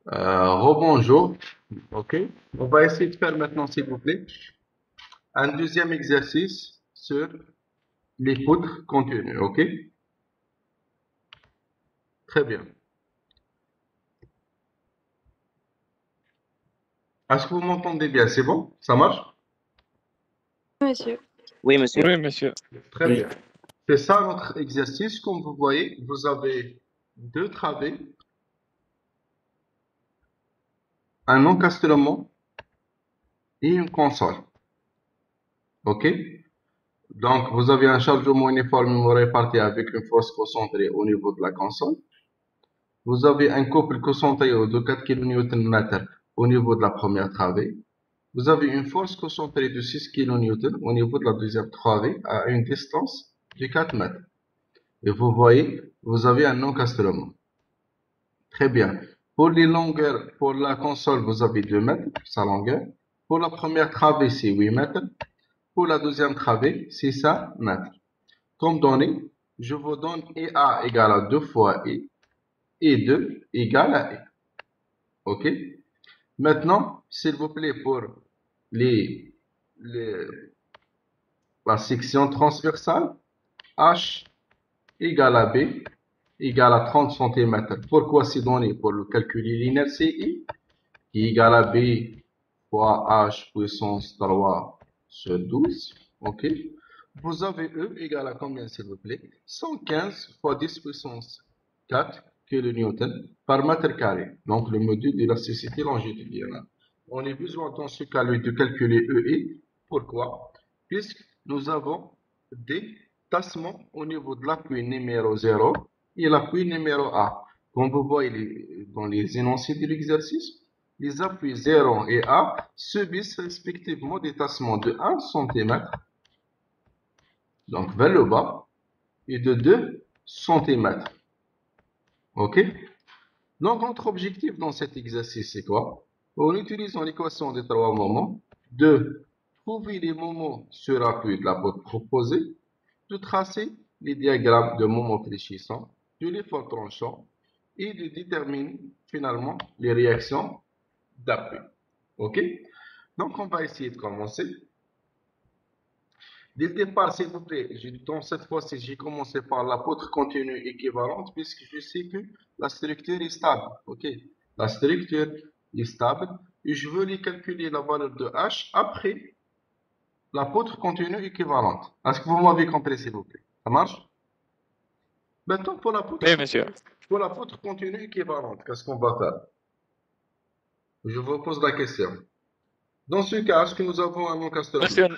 Rebonjour. OK. On va essayer de faire maintenant, s'il vous plaît, un deuxième exercice sur les poutres contenues. OK. Très bien. Est-ce que vous m'entendez bien? C'est bon? Ça marche? Monsieur. Oui, monsieur. Oui, monsieur. Très bien. C'est ça notre exercice. Comme vous voyez, vous avez deux travées, un encastrement et une console. OK? Donc, vous avez un chargement uniforme réparti avec une force concentrée au niveau de la console. Vous avez un couple concentré de 4 kN au niveau de la première travée. Vous avez une force concentrée de 6 kN au niveau de la deuxième travée à une distance de 4 mètres. Et vous voyez, vous avez un encastrement. Très bien. Pour les longueurs, pour la console, vous avez 2 mètres, sa longueur. Pour la première travée, c'est 8 mètres. Pour la deuxième travée, c'est 5 mètres. Comme donné, je vous donne EA égale à 2 fois E et 2 égale à E. OK? Maintenant, s'il vous plaît, pour les, les- la section transversale, H égale à B égale à 30 cm. Pourquoi c'est donné? Pour le calcul linéaire CI, qui est égal à B fois H puissance 3 sur 12. OK? Vous avez E égale à combien, s'il vous plaît? 115 fois 10 puissance 4 kN par mètre carré. Donc, le module d'élasticité longitudinale. On a besoin dans ce cas de calculer EE. Pourquoi? Puisque nous avons des tassements au niveau de l'appui numéro 0 et l'appui numéro A. Comme vous voyez dans les énoncés de l'exercice, les appuis 0 et A subissent respectivement des tassements de 1 cm, donc vers le bas, et de 2 cm. OK? Donc, notre objectif dans cet exercice, c'est quoi? En utilisant l'équation des trois moments, de trouver les moments sur appui de la poutre proposée, de tracer les diagrammes de moments fléchissants, de l'effort tranchant, et de déterminer finalement les réactions d'appui. OK? Donc, on va essayer de commencer. Dès le départ, s'il vous plaît, dans cette fois-ci, j'ai commencé par la poutre continue équivalente puisque je sais que la structure est stable. OK? La structure est stable et je veux les calculer la valeur de H après la poutre continue équivalente. Est-ce que vous m'avez compris, s'il vous plaît? Ça marche? Maintenant, Oui, monsieur. pour la poutre continue équivalente, qu'est-ce qu'on va faire? Je vous pose la question. Dans ce cas, est-ce que nous avons un encastrement? Monsieur,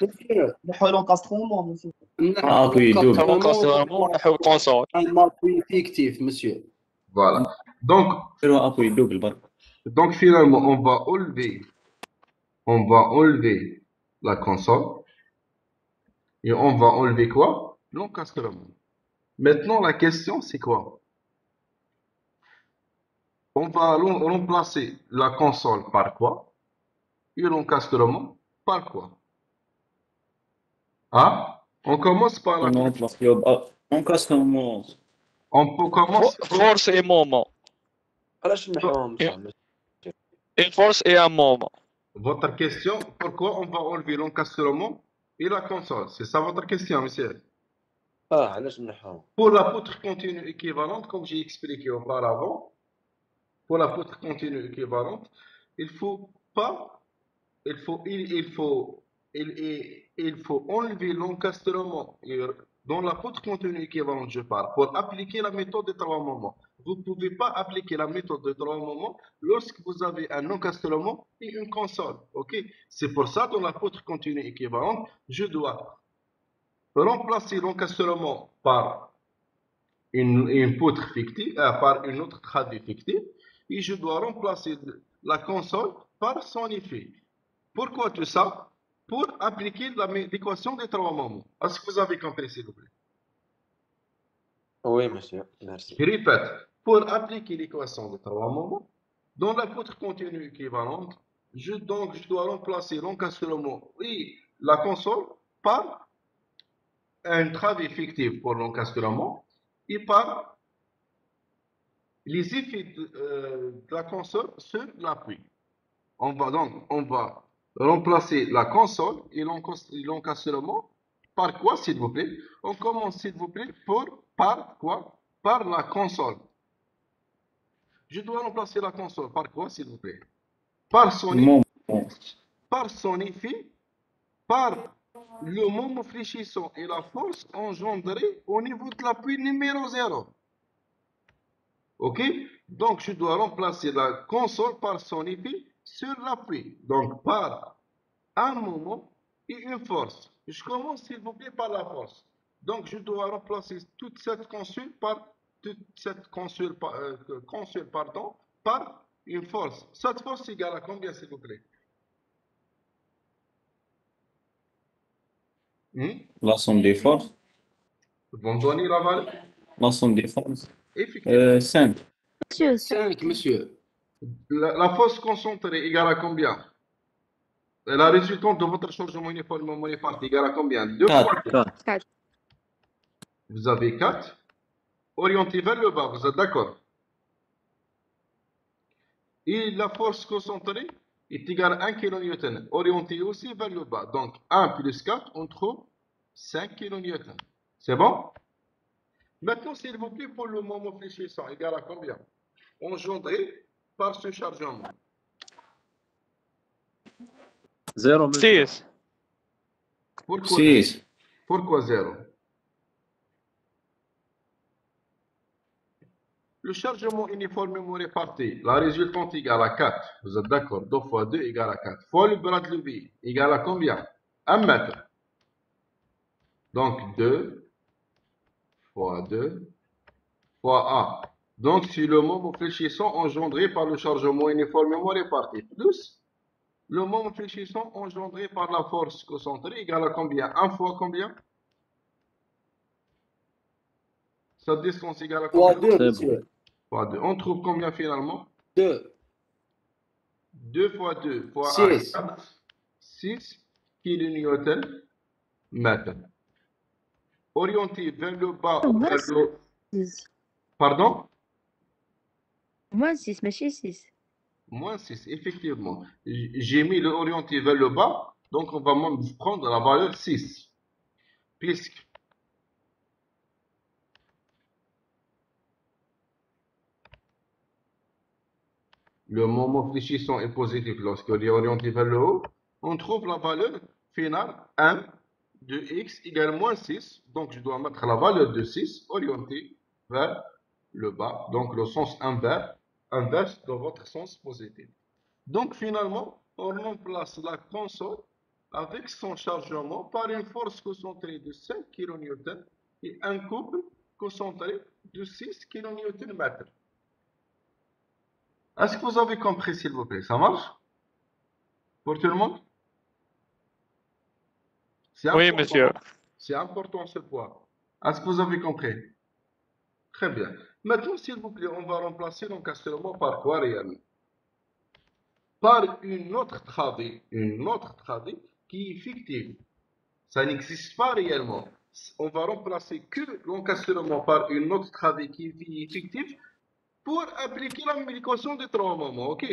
نحو l'encastrement, monsieur. ابوي دوبل l'encastrement, نحو console. Un appui fictif, monsieur. Voilà. Donc, ديروا ابوي دوبل برك finalement, on va enlever la console et on va enlever quoi? L'encastrement. Maintenant, la question, c'est quoi? On va remplacer la console par quoi? Et l'encastrement par quoi? Hein? On commence par la... انكاسترومون On peut commencer... Force et moment. علاش نحوهم بصح Une force et un moment. Votre question, pourquoi on va enlever l'encastrement et la console? C'est ça votre question, monsieur? علاش نحوهم Pour la poutre continue équivalente, comme j'ai expliqué auparavant, pour la poutre continue équivalente, il faut pas, il faut enlever l'encastrement dans la poutre continue équivalente, je parle, pour appliquer la méthode de trois moments. Vous ne pouvez pas appliquer la méthode de trois moments lorsque vous avez un encastrement et une console. Ok? C'est pour ça, dans la poutre continue équivalente, je dois remplacer l'encastrement par une poutre fictive, par une autre travée fictive, et je dois remplacer la console par son effet. Pourquoi tout ça? Pour appliquer l'équation des trois moments. Est-ce que vous avez compris, s'il vous plaît? Oui, monsieur, merci. Je répète, pour appliquer l'équation des trois moments, dans la poutre continue équivalente, je dois remplacer l'encastrement et la console par un travée fictive pour l'encastrement et par les effets de la console sur l'appui. On va remplacer la console et l'encastrement par quoi, s'il vous plaît? On commence, s'il vous plaît, par quoi? Par la console. Je dois remplacer la console par quoi, s'il vous plaît? Par son moment. effet, par le moment fléchissant et la force engendrée au niveau de l'appui numéro 0. Ok? Donc, je dois remplacer la console par son effet sur l'appui. Donc, par un moment et une force. Je commence, s'il vous plaît, par la force. Donc, je dois remplacer toute cette console par une force. Cette force égale à combien, s'il vous plaît? La somme des forces. Vous me donnez la valeur? La somme des forces. Effectivement. 5. Monsieur, 5 monsieur. La force concentrée égale à combien? La résultante de votre changement uniforme réparti égale à combien? 2 fois 2. 4. Vous avez 4. Orienté vers le bas, vous êtes d'accord? Et la force concentrée est égale à 1 kN, orientée aussi vers le bas. Donc 1 plus 4, on trouve 5 kN. C'est bon? Maintenant, s'il vous plaît, pour le moment fléchissant, égal à combien? Engendré par ce chargement. 0 monsieur. 6. Pourquoi 6. Pourquoi 0? Le chargement uniformément réparti, la résultante égale à 4. Vous êtes d'accord? 2 fois 2 égale à 4. Fois le bras de levier égale à combien? 1 mètre. Donc 2 fois 2 fois A. Donc c'est le moment fléchissant engendré par le chargement uniformément réparti, plus le moment fléchissant engendré par la force concentrée égale à combien? 1 fois combien? Cette distance égale à Fois combien? 2 monsieur. Fois 2. On trouve combien finalement? 2. 2 fois 2 fois 1 6. 6 kN mètre. Orienté vers le bas ou vers le haut. 6. Pardon? Moins 6, mais 6. Moins 6, effectivement. J'ai mis le orienté vers le bas, donc on va même prendre la valeur 6. Puisque le moment fléchissant est positif lorsqu'il est orienté vers le haut, on trouve la valeur finale 1 de x égale moins 6. Donc je dois mettre la valeur de 6 orientée vers le bas, donc le sens inverse de votre sens positif. Donc finalement, on remplace la console avec son chargement par une force concentrée de 5 kN et un couple concentré de 6 kN/m. Est-ce que vous avez compris, s'il vous plaît? Ça marche? Pour tout le monde? C'est Oui, important. monsieur. C'est important ce point. Est-ce que vous avez compris? Très bien. Maintenant, s'il vous plaît, on va remplacer l'encastrement par quoi réellement? Par une autre travée qui est fictive. Ça n'existe pas réellement. On va remplacer que l'encastrement par une autre travée qui est fictive pour appliquer la même équation des 3 moments. Ok?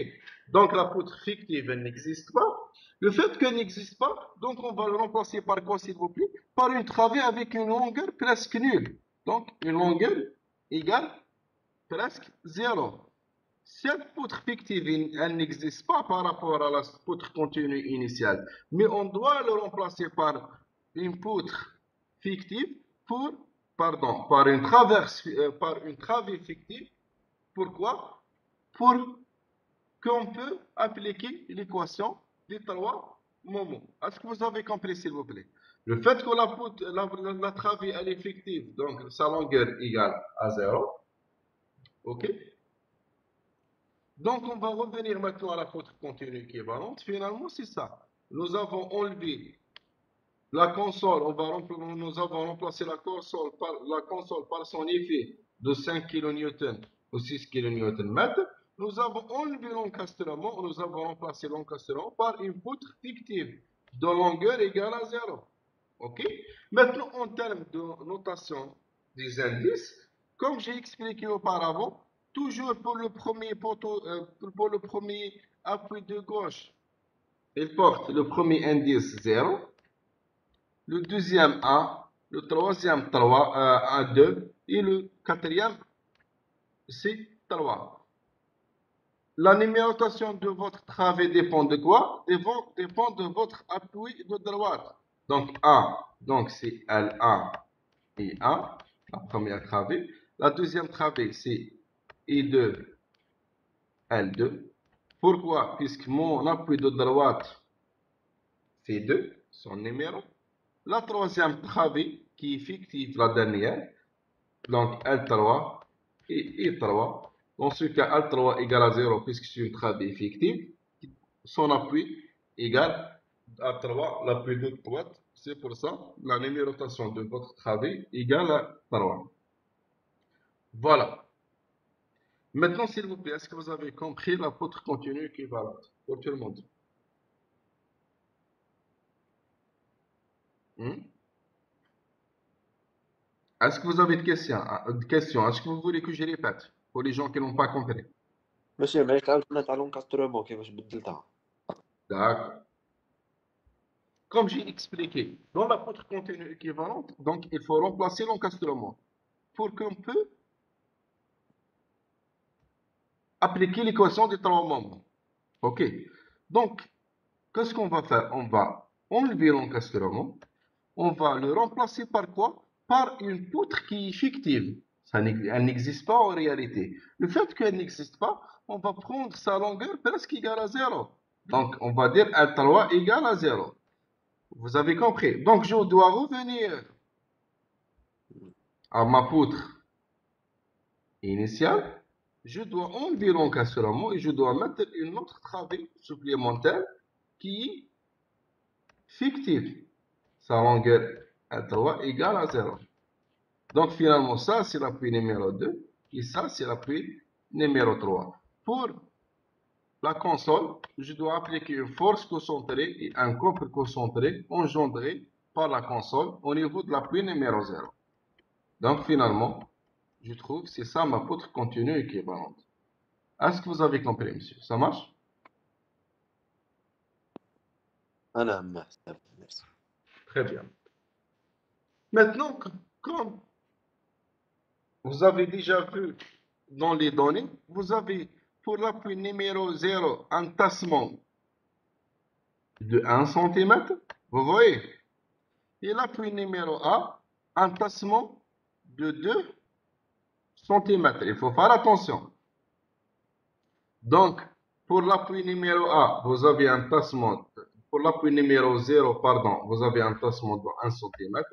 Donc la poutre fictive, elle n'existe pas. Le fait qu'elle n'existe pas, donc on va le remplacer par quoi, s'il vous plaît? Par une travée avec une longueur presque nulle. Donc une longueur égale presque 0. Cette poutre fictive, elle n'existe pas par rapport à la poutre continue initiale, mais on doit le remplacer par une poutre fictive par une travée fictive. Pourquoi? Pour qu'on peut appliquer l'équation des 3 moments. Est-ce que vous avez compris, s'il vous plaît? Le fait que la travée elle est fictive, donc sa longueur égale à 0. Ok? Donc, on va revenir maintenant à la poutre continue équivalente. Finalement, c'est ça. Nous avons enlevé la console, nous avons remplacé la console par son effet de 5 kN ou 6 kN/m. Nous avons enlevé l'encastrement, nous avons remplacé l'encastrement par une poutre fictive de longueur égale à 0. Ok? Maintenant, en termes de notation des indices, comme j'ai expliqué auparavant, toujours pour le premier poteau, pour le premier appui de gauche, il porte le premier indice 0, le deuxième 1, le troisième 3, 2 et le quatrième c'est 3. La numérotation de votre travée dépend de quoi? Dépend de votre appui de droite. Donc 1, donc c'est L1 et 1, la première travée. La deuxième travée c'est I2, L2. Pourquoi? Puisque mon appui de droite c'est 2, son numéro. La troisième travée qui est fictive, la dernière, donc L3 et I3. Dans ce cas, L3 égale à 0 puisque c'est une travée fictive. Son appui égale à 3, l'appui de droite. C'est pour ça la numérotation de votre travée égale à 3. Voilà. Maintenant, s'il vous plaît, est-ce que vous avez compris la poutre continue équivalente pour tout le monde? Est-ce que vous avez des questions? Est-ce que vous voulez que je répète pour les gens qui n'ont pas compris? Monsieur, mais quand on a l'encadrement, كيفاش بدلتها؟ D'accord. Comme j'ai expliqué, dans la poutre continue équivalente, donc il faut remplacer l'encastrement pour qu'on peut appliquer l'équation des trois membres. Ok. Donc, qu'est-ce qu'on va faire? On va enlever l'encastrement. On va le remplacer par quoi? Par une poutre qui est fictive. Elle n'existe pas en réalité. Le fait qu'elle n'existe pas, on va prendre sa longueur presque égale à 0. Donc, on va dire L3 égale à 0. Vous avez compris? Donc, je dois revenir à ma poutre initiale. Je dois enlever l'encastrement et je dois mettre une autre travée supplémentaire qui est fictive. Sa longueur L3 égale à 0. Donc finalement, ça c'est l'appui numéro 2 et ça c'est l'appui numéro 3. Pour la console, je dois appliquer une force concentrée et un couple concentré engendré par la console au niveau de l'appui numéro 0. Donc finalement, je trouve que c'est ça ma poutre continue équivalente. Est-ce que vous avez compris, monsieur? Ça marche? Merci. Très bien. Maintenant, comme vous avez déjà vu dans les données, vous avez pour l'appui numéro 0 un tassement de 1 cm, vous voyez? Et l'appui numéro A, un tassement de 2 cm. Il faut faire attention. Donc, pour l'appui numéro A, vous avez un tassement, pour l'appui numéro 0, pardon, vous avez un tassement de 1 cm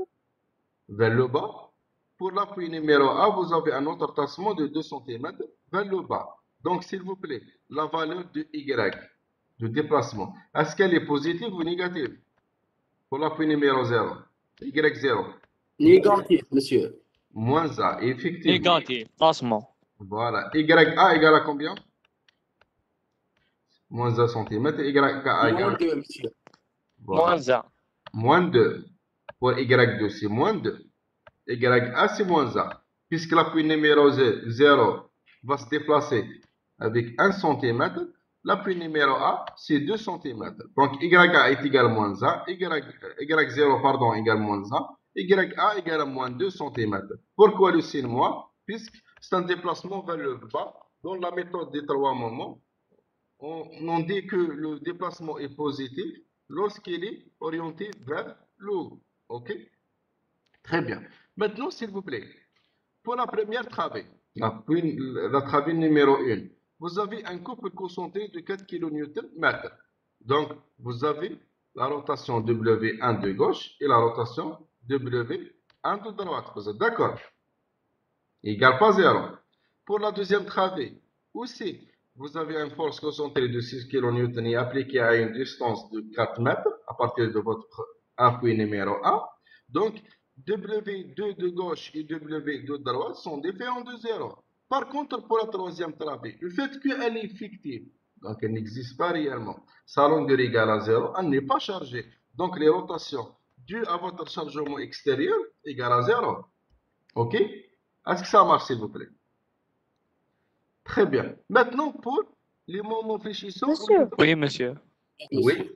vers le bas. Pour l'appui numéro A, vous avez un autre tassement de 2 cm vers le bas. Donc, s'il vous plaît, la valeur de Y, de déplacement, est-ce qu'elle est positive ou négative? Pour l'appui numéro 0, Y0. Négatif, monsieur. Moins A, effectivement. Négatif, placement. Voilà. YA égale à combien? Moins 1 cm. YA égale à... 2, monsieur. Voilà. Moins 1. Moins 2. Pour Y2, c'est moins 2. YA, c'est moins A. Puisque l'appui numéro 0 va se déplacer avec 1 cm, l'appui numéro A, c'est 2 cm. Donc, YA est égal à moins A, Y0, pardon, égale moins A, YA égale à moins 2 cm. Pourquoi le signe moins? Puisque c'est un déplacement vers le bas. Dans la méthode des trois moments, on dit que le déplacement est positif lorsqu'il est orienté vers le haut. Ok? Très bien. Maintenant, s'il vous plaît, pour la première travée, la travée numéro 1, vous avez un couple concentré de 4 kN. Donc, vous avez la rotation W1 de gauche et la rotation W1 de droite. Vous êtes d'accord? Égale pas 0. Pour la deuxième travée, aussi, vous avez une force concentrée de 6 kN et appliquée à une distance de 4 mètres à partir de votre appui numéro 1. Donc, W2 de gauche et W2 de droite sont différents de 0. Par contre, pour la troisième travée, le fait qu'elle est fictive, donc elle n'existe pas réellement, sa longueur égale à 0, elle n'est pas chargée. Donc, les rotations dues à votre chargement extérieur égale à 0. Ok? Est-ce que ça marche, s'il vous plaît? Très bien. Maintenant, pour les moments fléchissants. Monsieur. Oui, monsieur. Oui.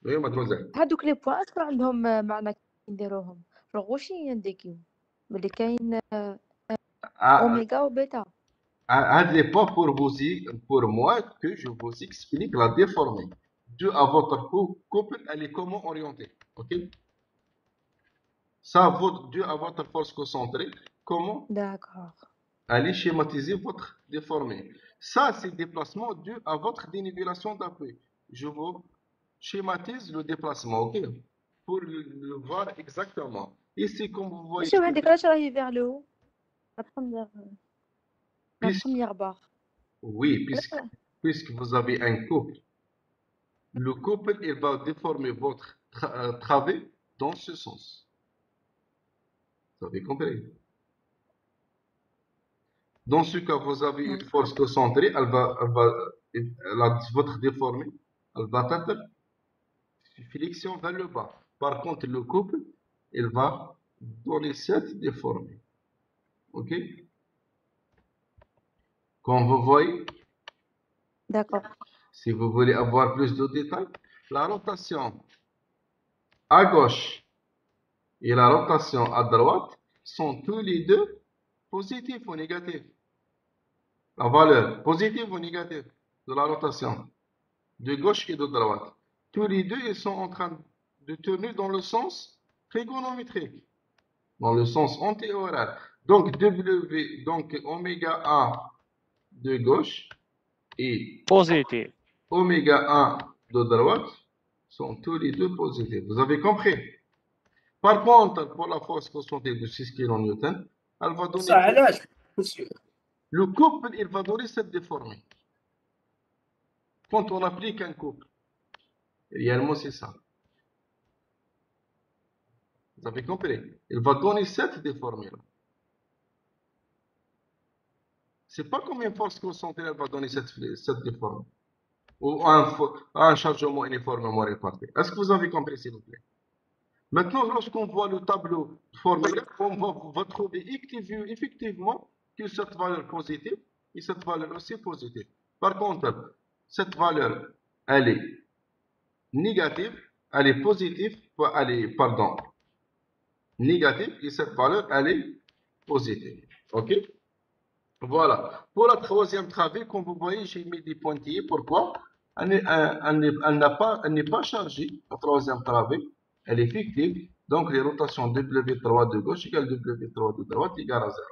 Oui, mademoiselle. هادوك لي بوان اصلا عندهم معنى كي نديروهم جوغ واش نديكيو ملي كاين اوميغا وبيتا n'est pas pour moi que je vous explique la déformée. Dû à votre couple, elle est comment orientée. Ok? Ça, dû à votre force concentrée, comment داكوغ allez schématiser votre déformée. Ça, c'est déplacement dû à votre dénivellation d'appui. Je vous schématise le déplacement, ok? Pour le voir exactement. Ici, comme vous voyez, ماشي هذيك علاش راهي فيغ لو لا بروميير لا puisque, بروميير بار oui, puisque vous avez un couple, le couple, il va déformer votre travée dans ce sens. Vous avez compris? Dans ce cas, vous avez une force concentrée, votre déformée, elle va être flexion vers le bas. Par contre, le couple, il va donner cette déformée. Ok? Comme vous voyez, داكوغ si vous voulez avoir plus de détails, la rotation à gauche et la rotation à droite sont tous les deux positifs ou négatifs. La valeur positive ou négative de la rotation de gauche et de droite. Tous les deux, ils sont en train de tourner dans le sens trigonométrique, dans le sens antéhoraire. Donc W, donc oméga 1 de gauche et Positif. oméga 1 de droite sont tous les deux positifs. Vous avez compris? Par contre, pour la force concentrée de 6 kN, elle va donner... Le couple, il va donner cette déformée. Quand on applique un couple, réellement c'est ça. Vous avez compris? Il va donner cette déformée-là. C'est pas comme une force concentrée, elle va donner cette déformée. Ou un chargement uniformément réparti. Est-ce que vous avez compris, s'il vous plaît? Maintenant, lorsqu'on voit le tableau formulaire, on va trouver effectivement que cette valeur positive et cette valeur aussi positive. Par contre, cette valeur, elle est négative, elle est positive, pardon, négative et cette valeur, elle est positive. Ok? Voilà. Pour la troisième travée, comme vous voyez, j'ai mis des pointillés. Pourquoi? Elle n'est pas chargée, la troisième travée. Elle est fictive. Donc, les rotations W3 de gauche égale W3 de droite égale à 0.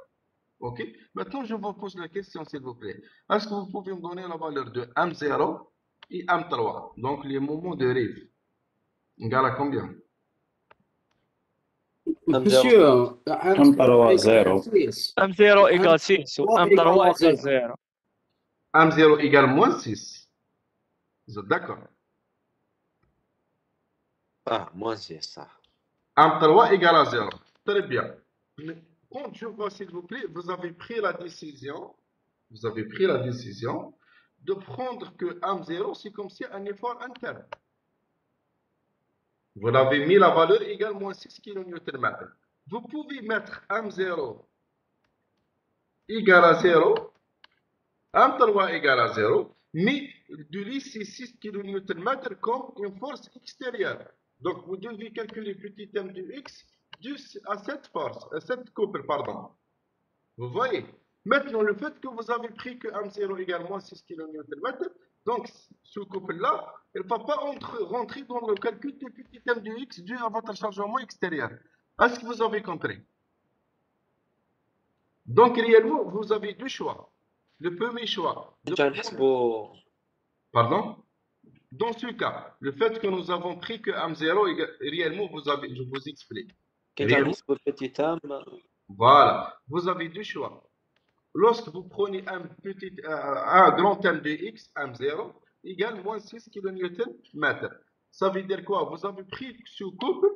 Ok? Maintenant, je vous pose la question, s'il vous plaît. Est-ce que vous pouvez me donner la valeur de M0 et M3? Donc, les moments de Rive. Égale à combien? Monsieur, M3 0. M0 égale 6 ou M3 égale 0. M0 égale moins 6. Vous êtes d'accord? Ah, moins c'est ça. M3 égale à 0. Très bien. Quand je vois, s'il vous plaît, vous avez pris la décision de prendre que M0, c'est comme si un effort interne. Vous avez mis la valeur égale moins 6 kN. Vous pouvez mettre M0 égale à 0, M3 égale à 0, mais de laisser 6 kN comme une force extérieure. Donc, vous devez calculer petit m de x dû à cette force, à cette couple, pardon. Vous voyez? Maintenant, le fait que vous avez pris que M0 égale moins 6 kN, donc ce couple-là, il ne va pas rentrer dans le calcul de petit m de x dû à votre chargement extérieur. Est-ce que vous avez compris? Donc, réellement, vous avez deux choix. Le premier choix. Pardon? Dans ce cas, le fait que nous avons pris que M0, réellement, je vous explique. Voilà, vous avez deux choix. Lorsque vous prenez un grand M de x, M0, égale moins 6 kN. Ça veut dire quoi? Vous avez pris ce couple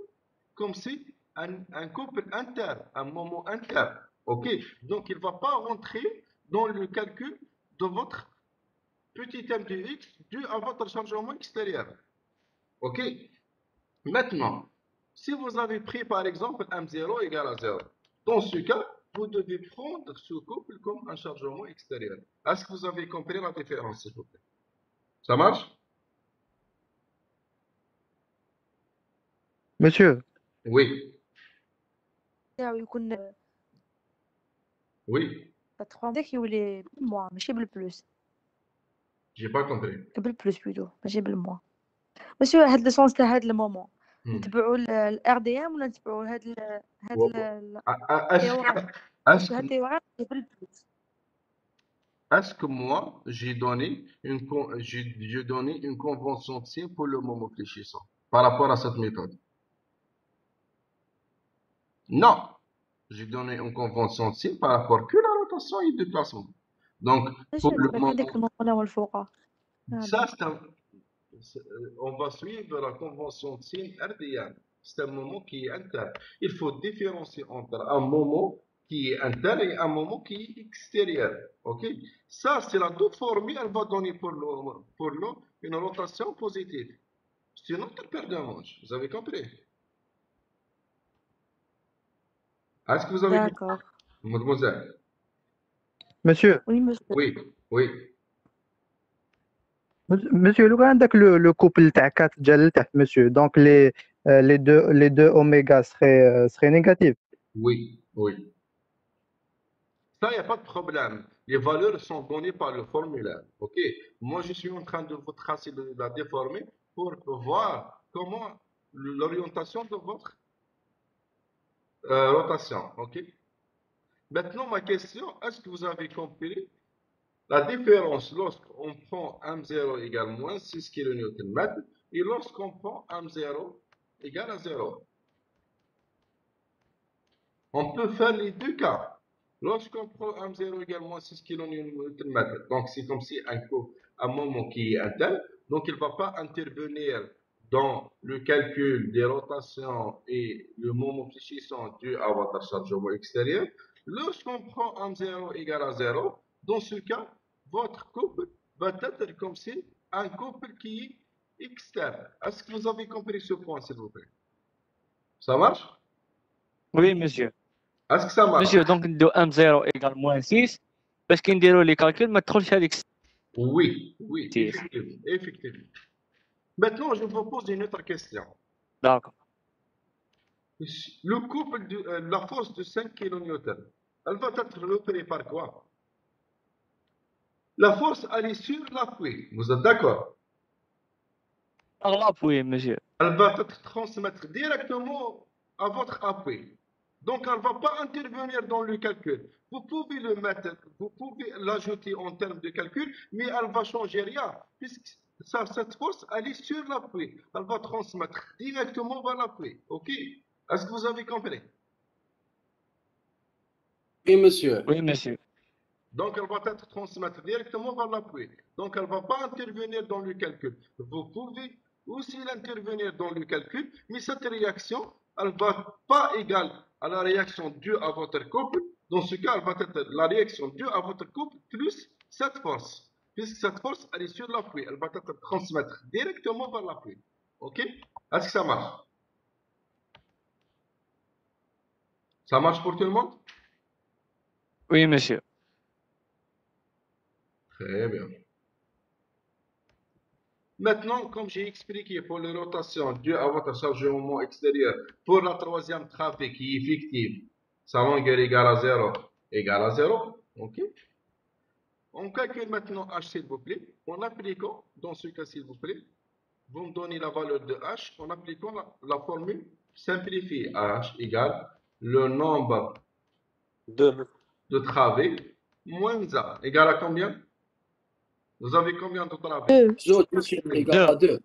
comme si un couple interne, un moment interne. Ok? Donc, il ne va pas rentrer dans le calcul de votre petit m de x dû à votre changement extérieur. Ok? Maintenant, si vous avez pris par exemple M0 égale à 0, dans ce cas, vous devez prendre ce couple comme un chargement extérieur. Est-ce que vous avez compris la différence, s'il vous plaît? Ça marche? Monsieur, Oui, يكون oui, 3 داك يولي بالموا ماشي بالبلوس j'ai pas compris. بالبلوس بلوتو ماشي بالموا مسيو هاد ليسونس تاع هاد المومون Hmm. نتبعوا الار دي ام ولا نتبعوا هاد Est-ce التيورام est-ce باسكو هاد que التيورام بالبلوس est-ce que moi, j'ai donné j'ai donné une convention de signe pour le moment fléchissant par rapport à cette méthode? Non, j'ai donné une convention de signe par rapport que la rotation et le déplacement. Donc, ماشي pour le زعما هذاك moment, المومون والفوقه ça, on va suivre la convention de signe RDM. C'est un moment qui est interne. Il faut différencier entre un moment qui est interne et un moment qui est extérieur. Ok? Ça, c'est la toute formule, elle va donner pour l'eau une rotation positive. C'est une autre paire de manches. Vous avez compris? Est-ce que vous avez compris, داكوغ mademoiselle? monsieur, وي مسيو Oui, oui. monsieur, لو كان عندك لو كوبل تاع 4 ديال لتحت monsieur, donc les deux oméga seraient négatifs. Oui, oui. Ça, il n'y a pas de problème. Les valeurs sont données par le formulaire. Ok. Moi, je suis en train de vous tracer de la déformer pour voir comment l'orientation de votre rotation. Ok. Maintenant, ma question, est-ce que vous avez compris la différence lorsqu'on prend M0 égale moins 6 kN et lorsqu'on prend M0 égale à 0? On peut faire les deux cas. Lorsqu'on prend M0 égale moins 6 kN, donc c'est comme si un moment qui est interne, donc il ne va pas intervenir dans le calcul des rotations et le moment fléchissant dû à votre chargement extérieur. Lorsqu'on prend M0 égale à 0, dans ce cas, votre couple va être comme si un couple qui est externe. Est-ce que vous avez compris ce point, s'il vous plaît? Ça marche? وي مسيو Est-ce que ça marche? مسيو دونك ندو ام 0 ايكال موان 6 باش كي نديرو لي كالكول ما تدخلش هذيك Oui, oui, 6 effectivement, effectivement. Maintenant, je vous pose une autre question. داكور Le couple de la force de 5 kN, elle va être repérée par quoi? La force, elle est sur l'appui. Vous êtes d'accord? اغلب وي مسيو Elle va être transmettre directement à votre appui. Donc, elle ne va pas intervenir dans le calcul. Vous pouvez le mettre, vous pouvez l'ajouter en termes de calcul, mais elle ne va changer rien, puisque cette force, elle est sur l'appui. Elle va transmettre directement vers l'appui. OK? Est-ce que vous avez compris? Oui, monsieur. وي مسيو Donc, elle va être transmettre directement vers l'appui. Donc, elle ne va pas intervenir dans le calcul. Vous pouvez aussi l'intervenir dans le calcul, mais cette réaction, elle ne va pas égale à la réaction due à votre couple. Dans ce cas, elle va être la réaction due à votre couple plus cette force. Puisque cette force, elle est sur l'appui. Elle va être transmettre directement vers l'appui. OK? Est-ce que ça marche? Ça marche pour tout le monde? وي مسيو Très bien. Maintenant, comme j'ai expliqué pour les rotations dues à votre chargement extérieur, pour la troisième travée qui est fictive, sa longueur égale à 0 égale à 0. OK? On calcule maintenant H, s'il vous plaît, en appliquant, dans ce cas, s'il vous plaît, vous me donnez la valeur de H en appliquant la formule simplifiée. H égale le nombre 2. de travées moins A égale à combien? Vous avez combien de travées? 2 Zone, monsieur, égal à 2.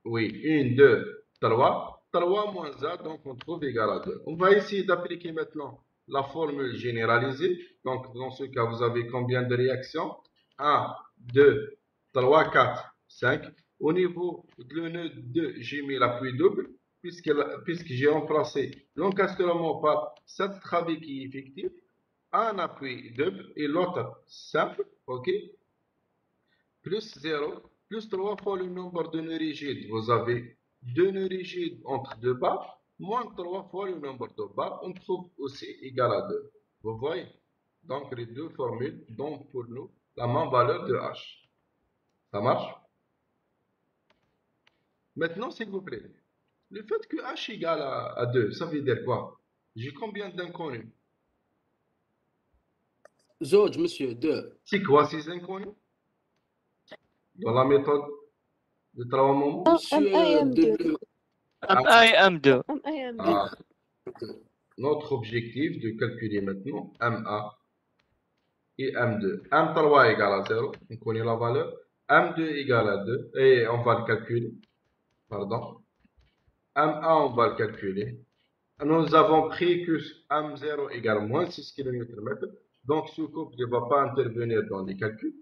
Oui, 1, 2, 3. 3 moins A, donc on trouve égal à 2. On va essayer d'appliquer maintenant la formule généralisée. Donc, dans ce cas, vous avez combien de réactions? 1, 2, 3, 4, 5. Au niveau de nœud 2, j'ai mis l'appui double, puisque j'ai remplacé l'encastrement par cette travée qui est fictive. Un appui double et l'autre simple, ok? Plus 0, plus 3 fois le nombre de nœuds rigides. Vous avez 2 nœuds rigides entre deux barres, moins 3 fois le nombre de barres, on trouve aussi égal à 2. Vous voyez? Donc, les deux formules donnent pour nous la même valeur de H. Ça marche? Maintenant, s'il vous plaît, le fait que H égale à 2, ça veut dire quoi? J'ai combien d'inconnus? زوج monsieur 2 C'est quoi ces inconnus? Dans la méthode de trois moments? monsieur M1 M1 et M2. Ah, notre objectif de calculer maintenant M1 et M2. M3 égale à 0, on connaît la valeur. M2 égale à 2, et on va le calculer. Pardon. M1, on va le calculer. Nous avons pris que M0 égale moins 6 km. Donc, ce couple ne va pas intervenir dans les calculs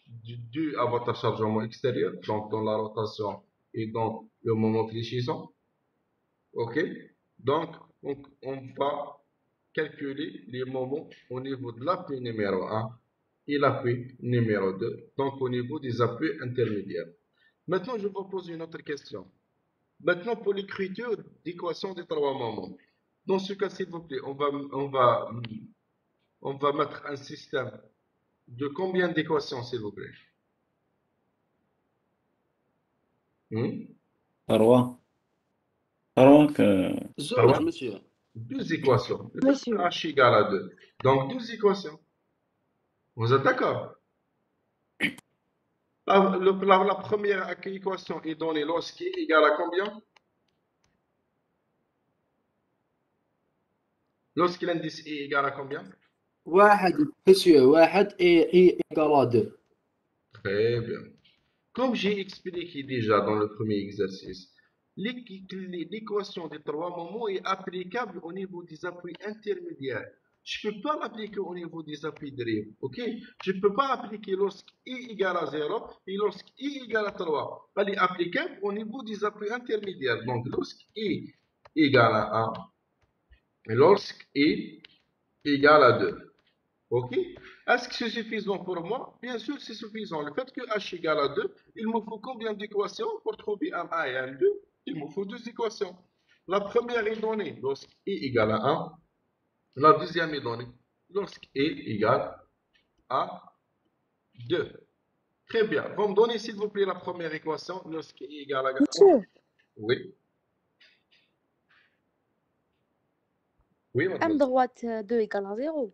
dû à votre chargement extérieur, donc dans la rotation et dans le moment fléchissant. OK? Donc, on va calculer les moments au niveau de l'appui numéro 1 et l'appui numéro 2, donc au niveau des appuis intermédiaires. Maintenant, je vous pose une autre question. Maintenant, pour l'écriture d'équation des trois moments. Dans ce cas, s'il vous plaît, on va mettre un système de combien d'équations, s'il vous plaît? 3 que زوج monsieur Deux équations. Monsieur. H égale à 2. Donc, deux équations. Vous êtes d'accord? La première équation est donnée lorsqu'il est égal à combien? Lorsque l'indice est égal à combien? واحد monsieur واحد et égal à 2 Très bien. Comme j'ai expliqué déjà dans le premier exercice, l'équation des trois moments est applicable au niveau des appuis intermédiaires. Je ne peux pas l'appliquer au niveau des appuis dérivés, ok? Je ne peux pas l'appliquer lorsque I égale à 0 et lorsque I égale à 3. Elle est applicable au niveau des appuis intermédiaires. Donc, lorsque I égale à 1 et lorsque I égale à 2. Ok? Est-ce que c'est suffisant pour moi? Bien sûr, c'est suffisant. Le fait que H égale à 2, il me faut combien d'équations pour trouver M1 et M2? Il me faut deux équations. La première est donnée lorsque I égale à 1. La deuxième est donnée lorsque I égale à 2. Très bien. Vous me donnez, s'il vous plaît, la première équation lorsque I égale à 1. Monsieur, Oui. Oui, M mademoiselle. droite 2 égale à 0.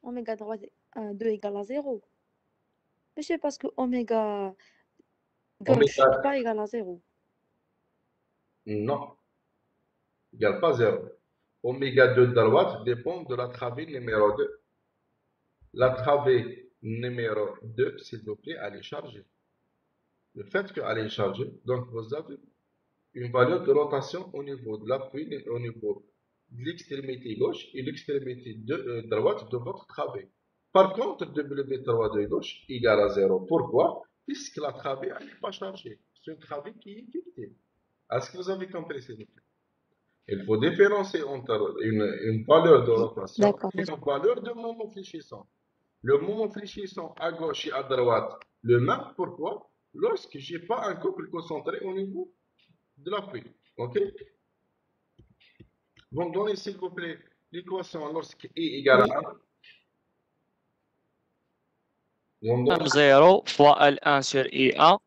Oméga droite 2 égale à 0. Monsieur, parce que oméga gauche Oméga, n'est pas égal à 0. non, égale pas 0. Oméga 2 de droite dépend de la travée numéro 2. La travée numéro 2, s'il vous plaît, elle est chargée. Le fait qu'elle est chargée, donc vous avez une valeur de rotation au niveau de l'appui, au niveau de l'extrémité gauche et l'extrémité droite de votre travée. Par contre, W3 de gauche égale à 0. Pourquoi? Puisque la travée n'est pas chargée. C'est une travée qui est fictive. Est-ce que vous avez compris, s'il vous plaît? Il faut différencier entre une valeur de rotation D'accord, et une valeur de moment fléchissant. Le moment fléchissant à gauche et à droite, le même. Pourquoi? Lorsque je n'ai pas un couple concentré au niveau de l'appui. OK? Vous me donnez, s'il vous plaît, l'équation lorsque I égale à 1. Vous me donnez. M0 fois L1 sur I1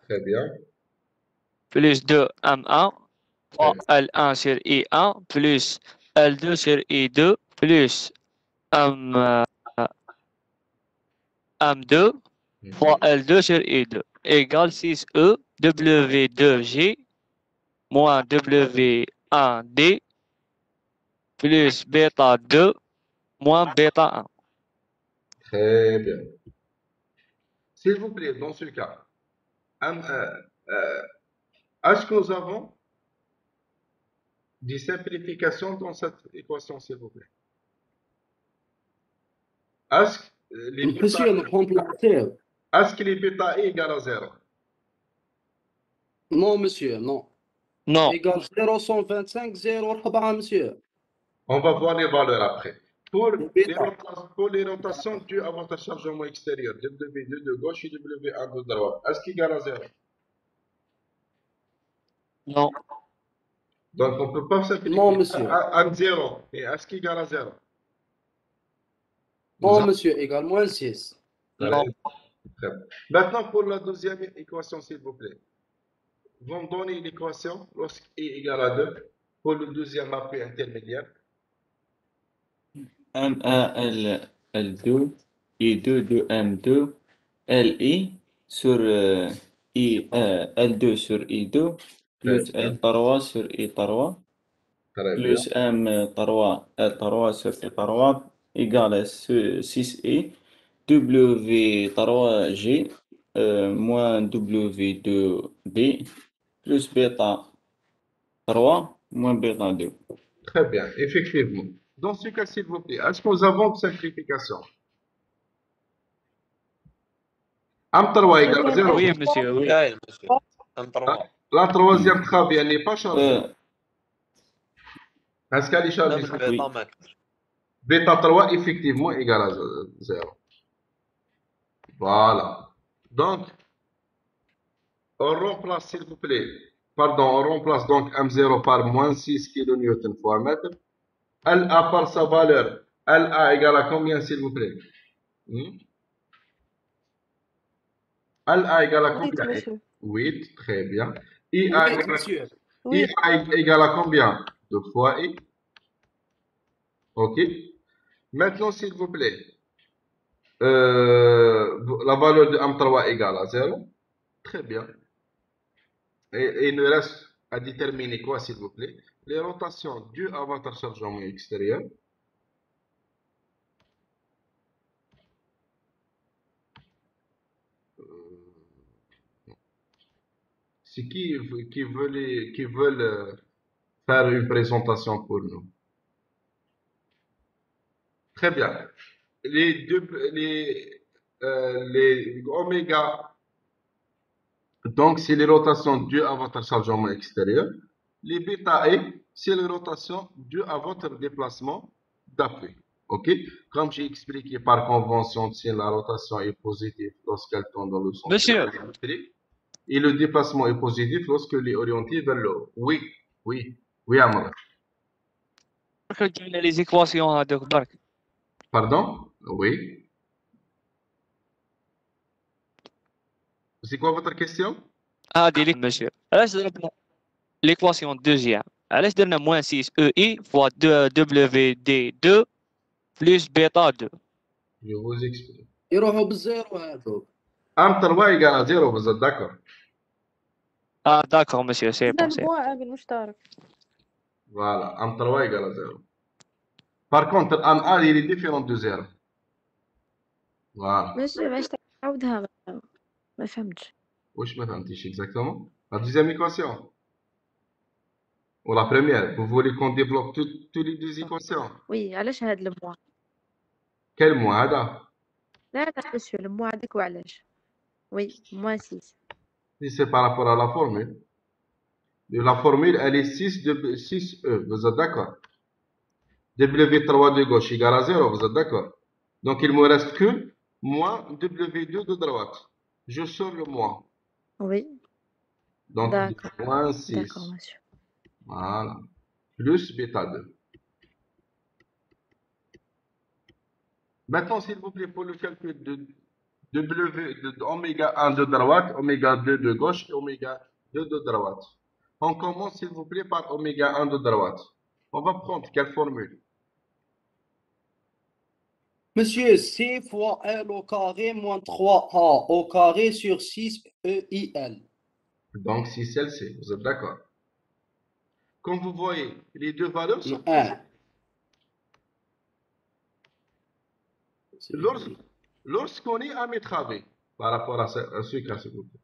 Très bien. plus 2 M1 fois Très L1 sur I1 plus L2 sur I2 plus M2 fois bien. L2 sur I2 égale 6E W2G moins W1D plus bêta 2 moins bêta 1. Très bien. S'il vous plaît, dans ce cas, est-ce que nous avons des simplifications dans cette équation, s'il vous plaît? Est-ce que les monsieur نكمبلاتيو est-ce que les bêta est égal à 0? non monsieur non Non, égal 0 125 0 4 monsieur On va voir les valeurs après. bêta. Pour les rotations dues à votre chargement extérieur, W2 de gauche et W1 de droite, est-ce qu'il égale à 0? non, Donc, on ne peut pas simplifier. Non, monsieur. À 0. Et est-ce qu'il égale à 0? Non, monsieur, égale moins 6. Très Non. bien. Maintenant, pour la deuxième équation, s'il vous plaît. Vous me donnez l'équation lorsque i égale à 2 pour le deuxième appui intermédiaire. M1 L2 I2 de M2 LI sur L2 sur I2 plus L3 sur I3 Très bien. plus M3 L3 sur I3 égale à 6I W3G moins W2B plus bêta 3 moins bêta 2. Très bien, effectivement. Dans ce cas, s'il vous plaît, est-ce que nous avons de simplification? M3 égale à 0. Oui, monsieur, oui. كاين مسيو ام 3 La troisième travail, elle n'est pas chargée. Euh, Est-ce qu'elle est لا chargée? من بيتا ما كاينش Bêta 3, effectivement, égale à 0. Voilà. Donc, on remplace, s'il vous plaît, pardon, on remplace donc M0 par moins 6 kN fois mètre. LA par sa valeur, LA égale à combien, s'il vous plaît? LA égale à Oui, combien? monsieur. 8, très bien. Oui, IA égale, monsieur. Oui. IA égale à combien? 2 fois I. OK. Maintenant, s'il vous plaît, la valeur de M3 égale à 0. Très bien. Et il nous reste à déterminer quoi, s'il vous plaît? Les rotations dues à votre chargement extérieur. C'est qui veulent faire une présentation pour nous. Très bien. Les oméga, donc c'est les rotations dues à votre chargement extérieur. Les bêta E, c'est les rotations dues à votre déplacement d'appui. OK? Comme j'ai expliqué par convention, si la rotation est positive lorsqu'elle tourne dans le sens Monsieur. électrique, et le déplacement est positif lorsqu'elle est orientée vers le haut. Oui, oui, oui, Amara. جبنا لي زيكواسيون هذوك برك. Pardon? Oui. C'est quoi votre question? هذه ليك monsieur. علاش ضربنا ليكواسيون دوزيام؟ علاش درنا موان 6 او اي فوا 2 دبليو دي 2 بلس بيتا 2؟ Je vous explique. يروحوا بالزيرو هذوك. M3 égale à 0, vous êtes d'accord? داكور monsieur, c'est bon, c'est الموائد المشترك. Voilà, M3 égale à 0. Par contre, M1 il est différent de 0. Voilà. ماشي باش تعاودها ما فهمتش. Wesh ما فهمتيش exactement? La deuxième équation? Ou la première? Vous voulez qu'on développe toutes les deux équations? وي علاش هاد الموا؟ Quel mois هذا؟ لا لا مسيو الموا هذاك وعلاش؟ وي موان 6. Si c'est par rapport à la formule. La formule, elle est 6E, vous êtes d'accord? W3 de gauche égale à 0, vous êtes d'accord? Donc il me reste que moins W2 de droite. Je sors le moins. Oui. Donc D'accord. moins 6. D'accord, monsieur. Voilà. Plus bêta 2. Maintenant, s'il vous plaît, pour le calcul de oméga 1 de droite, oméga 2 de gauche et oméga 2 de droite. On commence, s'il vous plaît, par oméga 1 de droite. On va prendre quelle formule? Monsieur, C fois L au carré moins 3A au carré sur 6 EIL. Donc 6LC, vous êtes d'accord? Comme vous voyez, les deux valeurs sont... 1. Lorsqu'on est à métravé, par rapport à ce cas, s'il vous plaît,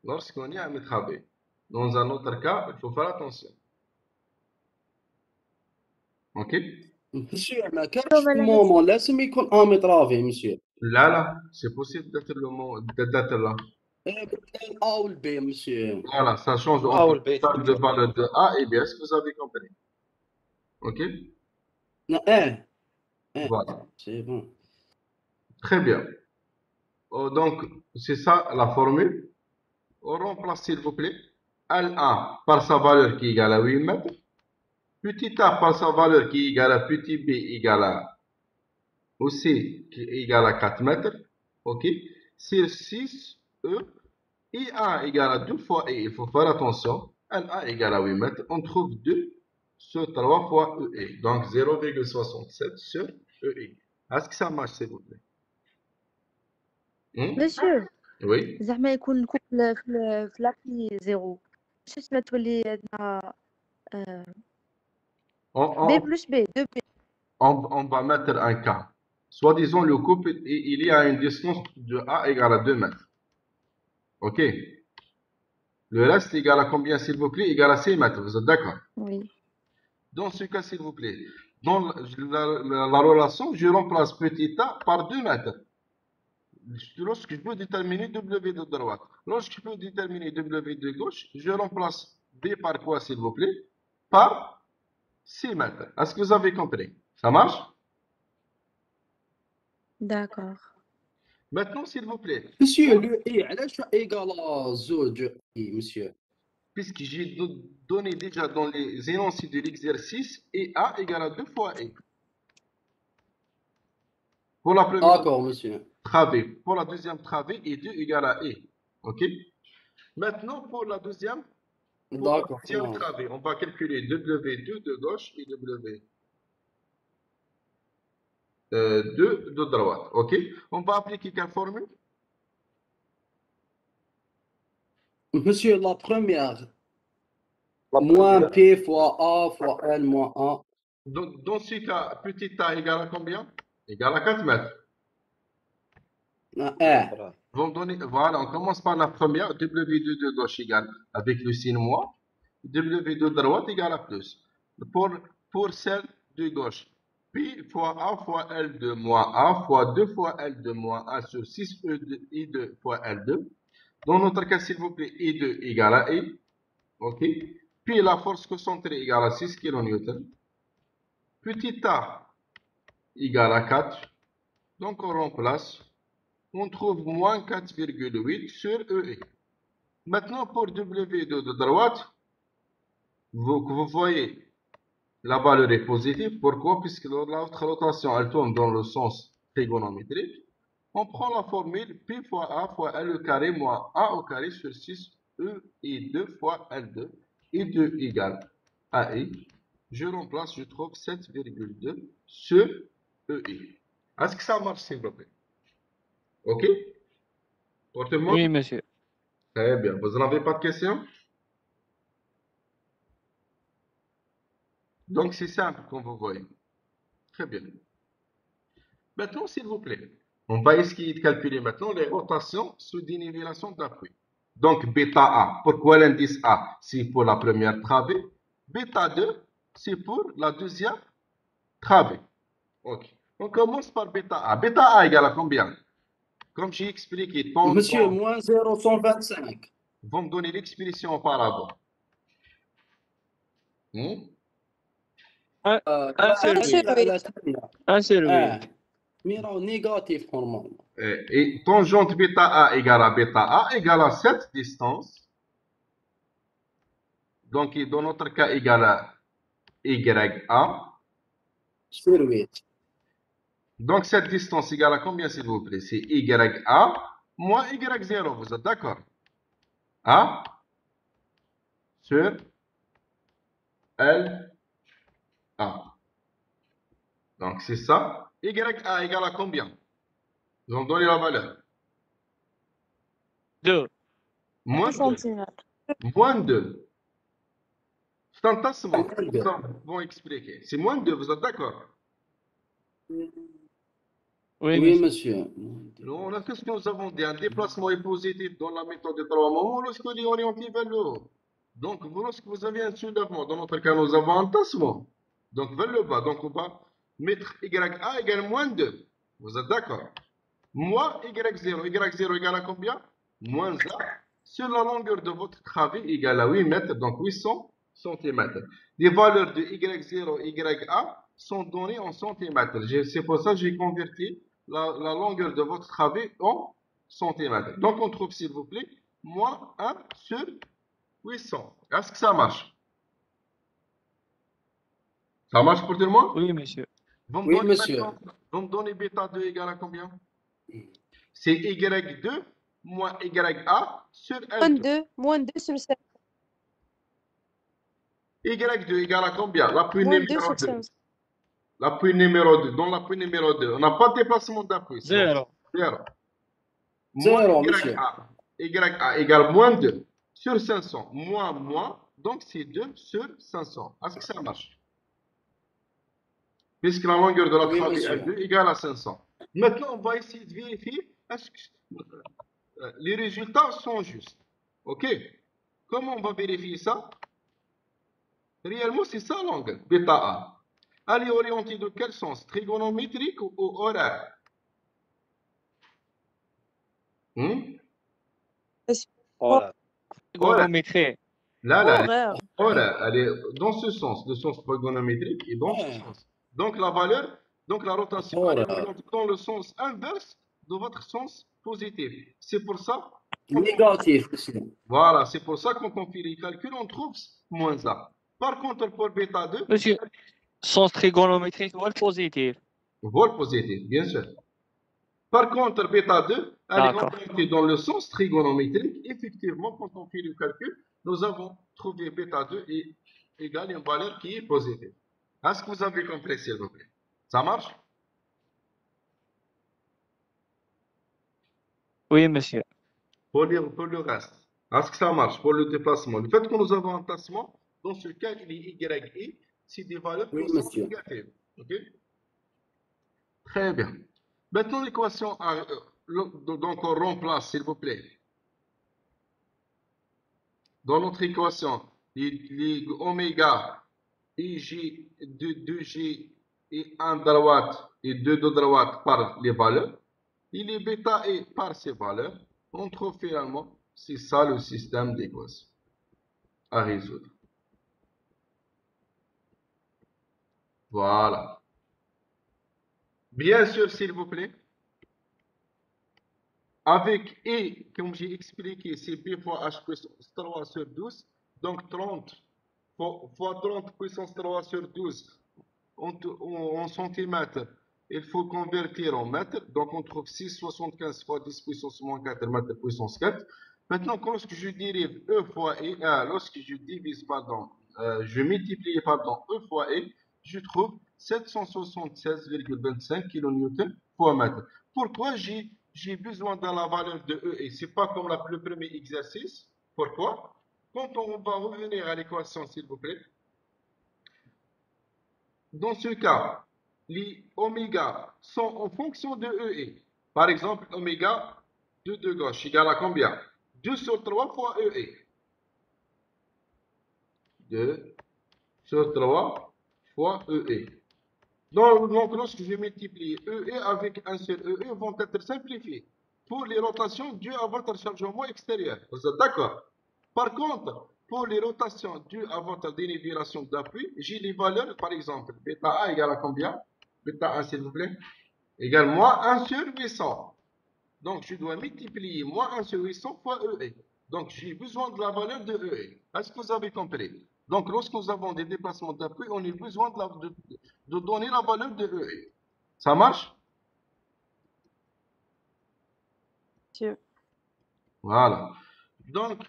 lorsqu'on est à métravé, dans un autre cas, il faut faire attention. Ok? Monsieur, ما كانش مومون لازم يكون امترافي مسيو. Là, c'est possible d'être là. A ou le B, monsieur. Voilà, ça change A ou entre le B, de valeur de A et B. Est-ce que vous avez compris? Ok? Non, Voilà. C'est bon. Très bien. Donc, c'est ça la formule. On remplace, s'il vous plaît, L1 par sa valeur qui est égale à 8 mètres. Petit a par sa valeur qui est égale à petit b égale à ou C qui est égal à 4 mètres, ok, sur 6E, IA égale à 2 fois E, il faut faire attention, LA égale à 8 mètres, on trouve 2 sur 3 fois EE, donc 0,67 sur EE. Est-ce que ça marche, s'il vous plaît? monsieur Oui. زعما يكون الكوبل في لابلي زيرو باش تسمى تولي عندنا بي بلس بي 2 بي On va mettre un cas. Soi-disant, le couple, il y a une distance de A égale à 2 mètres. Ok. Le reste égale à combien, s'il vous plaît? Égale à 6 mètres. Vous êtes d'accord? Oui. Dans ce cas, s'il vous plaît, dans la relation, je remplace petit a par 2 mètres. Lorsque je peux déterminer W de droite, lorsque je peux déterminer W de gauche, je remplace B par quoi, s'il vous plaît? Par 6 mètres. Est-ce que vous avez compris? Ça marche? D'accord. Maintenant, s'il vous plaît, Monsieur, le I علاش égal à زوج I, monsieur? puisque j'ai donné déjà dans les énoncés de l'exercice, et A égale à 2 fois E. Pour la première D'accord, monsieur. travée. Pour la deuxième travée, E2 égale à E. Ok? Maintenant, pour la deuxième D'accord. travée, on va calculer W2 de gauche et W2 de droite. Ok? On va appliquer quelle formule? Monsieur, la première, moins P fois A fois L moins A. Dans ce cas, petit a égale à combien? Égale à 4 mètres. Vont donner, voilà, on commence par la première, W2 de gauche égale avec le signe moins, W2 de droite égale à plus. Pour celle de gauche, P fois A fois L2 moins A fois 2 fois L2 moins A sur 6 I2 fois L2. Dans notre cas, s'il vous plaît, I2 égale à I. Ok. Puis la force concentrée égale à 6 kN. Petit a égale à 4. Donc on remplace. On trouve moins 4,8 sur EE. Maintenant, pour W2 de droite, vous voyez, la valeur est positive. Pourquoi? Puisque l'autre rotation, elle tourne dans le sens trigonométrique. On prend la formule P fois A fois L au carré moins A au carré sur 6 E et 2 fois L2. Et 2 égale à I. Je remplace, je trouve 7,2 sur EI. Est-ce que ça marche, s'il vous plaît? Ok? Pour tout le monde? Oui, monsieur. Très bien. Vous n'avez pas de questions? Donc, c'est simple, comme vous voyez. Très bien. Maintenant, s'il vous plaît, on va essayer de calculer maintenant les rotations sous dénivellation d'appui. Donc, bêta A. Pourquoi l'indice A? C'est pour la première travée. Bêta 2, c'est pour la deuxième travée. Ok. On commence par bêta A. Bêta A égale à combien? Comme j'ai expliqué, Monsieur, moins 0,125. Vont me donner l'expression auparavant. Un sur sur 8. huit. Un sur 8. Mais non, négatif normalement. Et tangente bêta A égale à bêta A égale à cette distance. Donc, dans notre cas, égale à YA. Sur 8. Donc, cette distance égale à combien, s'il vous plaît? C'est YA moins Y0. Vous êtes d'accord? A sur LA. Donc, c'est ça. YA égale à combien? Ils ont donné la valeur. 2. Moins 2. centimètres. Moins 2. C'est un tassement. Ils vont expliquer. C'est moins 2, vous êtes d'accord? Oui, Oui, monsieur. monsieur. Qu'est-ce que nous avons dit? Un déplacement est positif dans la méthode des 3 moments lorsqu'il est orienté vers le haut. Donc, lorsque vous avez un soulèvement, dans notre cas, nous avons un tassement. Donc, vers le bas. Donc, on va mettre YA égale moins 2. Vous êtes d'accord? Moins Y0. Y0 égale à combien? Moins A sur la longueur de votre travée égale à 8 mètres, donc 800 cm. Les valeurs de Y0 et YA sont données en centimètres. C'est pour ça que j'ai converti la longueur de votre travée en centimètres. Donc, on trouve, s'il vous plaît, moins 1 sur 800. Est-ce que ça marche? Ça marche pour tout le monde? Oui, monsieur. Vous me Oui, donnez monsieur. maintenant, vous me donnez bêta 2 égale à combien? C'est Y2 moins YA sur L2. Moins 2 sur 5. Y2 égale à combien? L'appui Moins 2 numéro sur 2. 5. L'appui numéro 2. Dans l'appui numéro 2, on n'a pas de déplacement d'appui. C'est bon. 0. 0. Moins Zéro, monsieur. YA. YA égale moins 2 sur 500. Moins. Donc c'est 2 sur 500. Est-ce que ça marche? Puisque la longueur de la Oui, travée monsieur. L2 égale à 500. Maintenant, on va essayer de vérifier est-ce que les résultats sont justes. OK? Comment on va vérifier ça? Réellement, c'est ça l'angle, bêta A. Elle est orientée de quel sens? Trigonométrique ou horaire? Horaire. Trigonométrie. Là, elle est Horaire. horaire. Elle est dans ce sens, le sens trigonométrique et dans ce sens. Donc la valeur, donc la rotation, elle est Horaire. orientée dans le sens inverse de votre sens positif. C'est pour ça. Négatif, monsieur. Voilà, c'est pour ça que quand on fait les calculs, on trouve moins A. Par contre, pour bêta 2, Monsieur, sens trigonométrique ou positif. vol positif, bien sûr. Par contre, bêta 2, elle est D'accord. orientée dans le sens trigonométrique. Effectivement, quand on fait le calcul, nous avons trouvé bêta 2 égale une valeur qui est positive. Est-ce que vous avez compris, s'il vous plaît? Ça marche? Oui, monsieur. Pour le reste, est-ce que ça marche pour le déplacement? Le fait que nous avons un placement, dans ce cas, il est YI, c'est des valeurs Oui, qui sont monsieur. négatives. OK? Très bien. Maintenant, l'équation, donc on remplace, s'il vous plaît. Dans notre équation, les oméga, IJ, 2G et 1 de droite et 2 de droite par les valeurs, et les bêta et par ces valeurs, on trouve finalement, c'est ça le système d'équation à résoudre. Voilà. Bien sûr, s'il vous plaît, avec E, comme j'ai expliqué, c'est B fois H puissance 3 sur 12, donc 30 fois 30 puissance 3 sur 12 en centimètres, il faut convertir en mètres, donc on trouve 6,75 fois 10 puissance moins 4 mètres puissance 4. Maintenant, lorsque je dérive E fois E, lorsque je divise, pardon, je multiplie, pardon, E fois E, je trouve 776,25 kN fois mètre. Pourquoi j'ai besoin de la valeur de E et c'est pas comme le premier exercice? Pourquoi? Quand on va revenir à l'équation, s'il vous plaît, dans ce cas, les oméga sont en fonction de EE. Par exemple, oméga 2 de gauche égale à combien? 2 sur 3 fois EE. 2 sur 3 fois EE. Donc, lorsque je multiplie EE avec un seul EE, vont être simplifiés pour les rotations dues à votre chargement extérieur. Vous êtes d'accord? Par contre, pour les rotations dues à votre dénivellation d'appui, j'ai les valeurs, par exemple, bêta A égale à combien? Bêta 1, s'il vous plaît, égale moins 1 sur 800. Donc, je dois multiplier moins 1 sur 800 fois EE. Donc, j'ai besoin de la valeur de EE. Est-ce que vous avez compris? Donc, lorsque nous avons des déplacements d'appui, on a besoin de donner la valeur de EE. Ça marche? Monsieur. Voilà. Donc,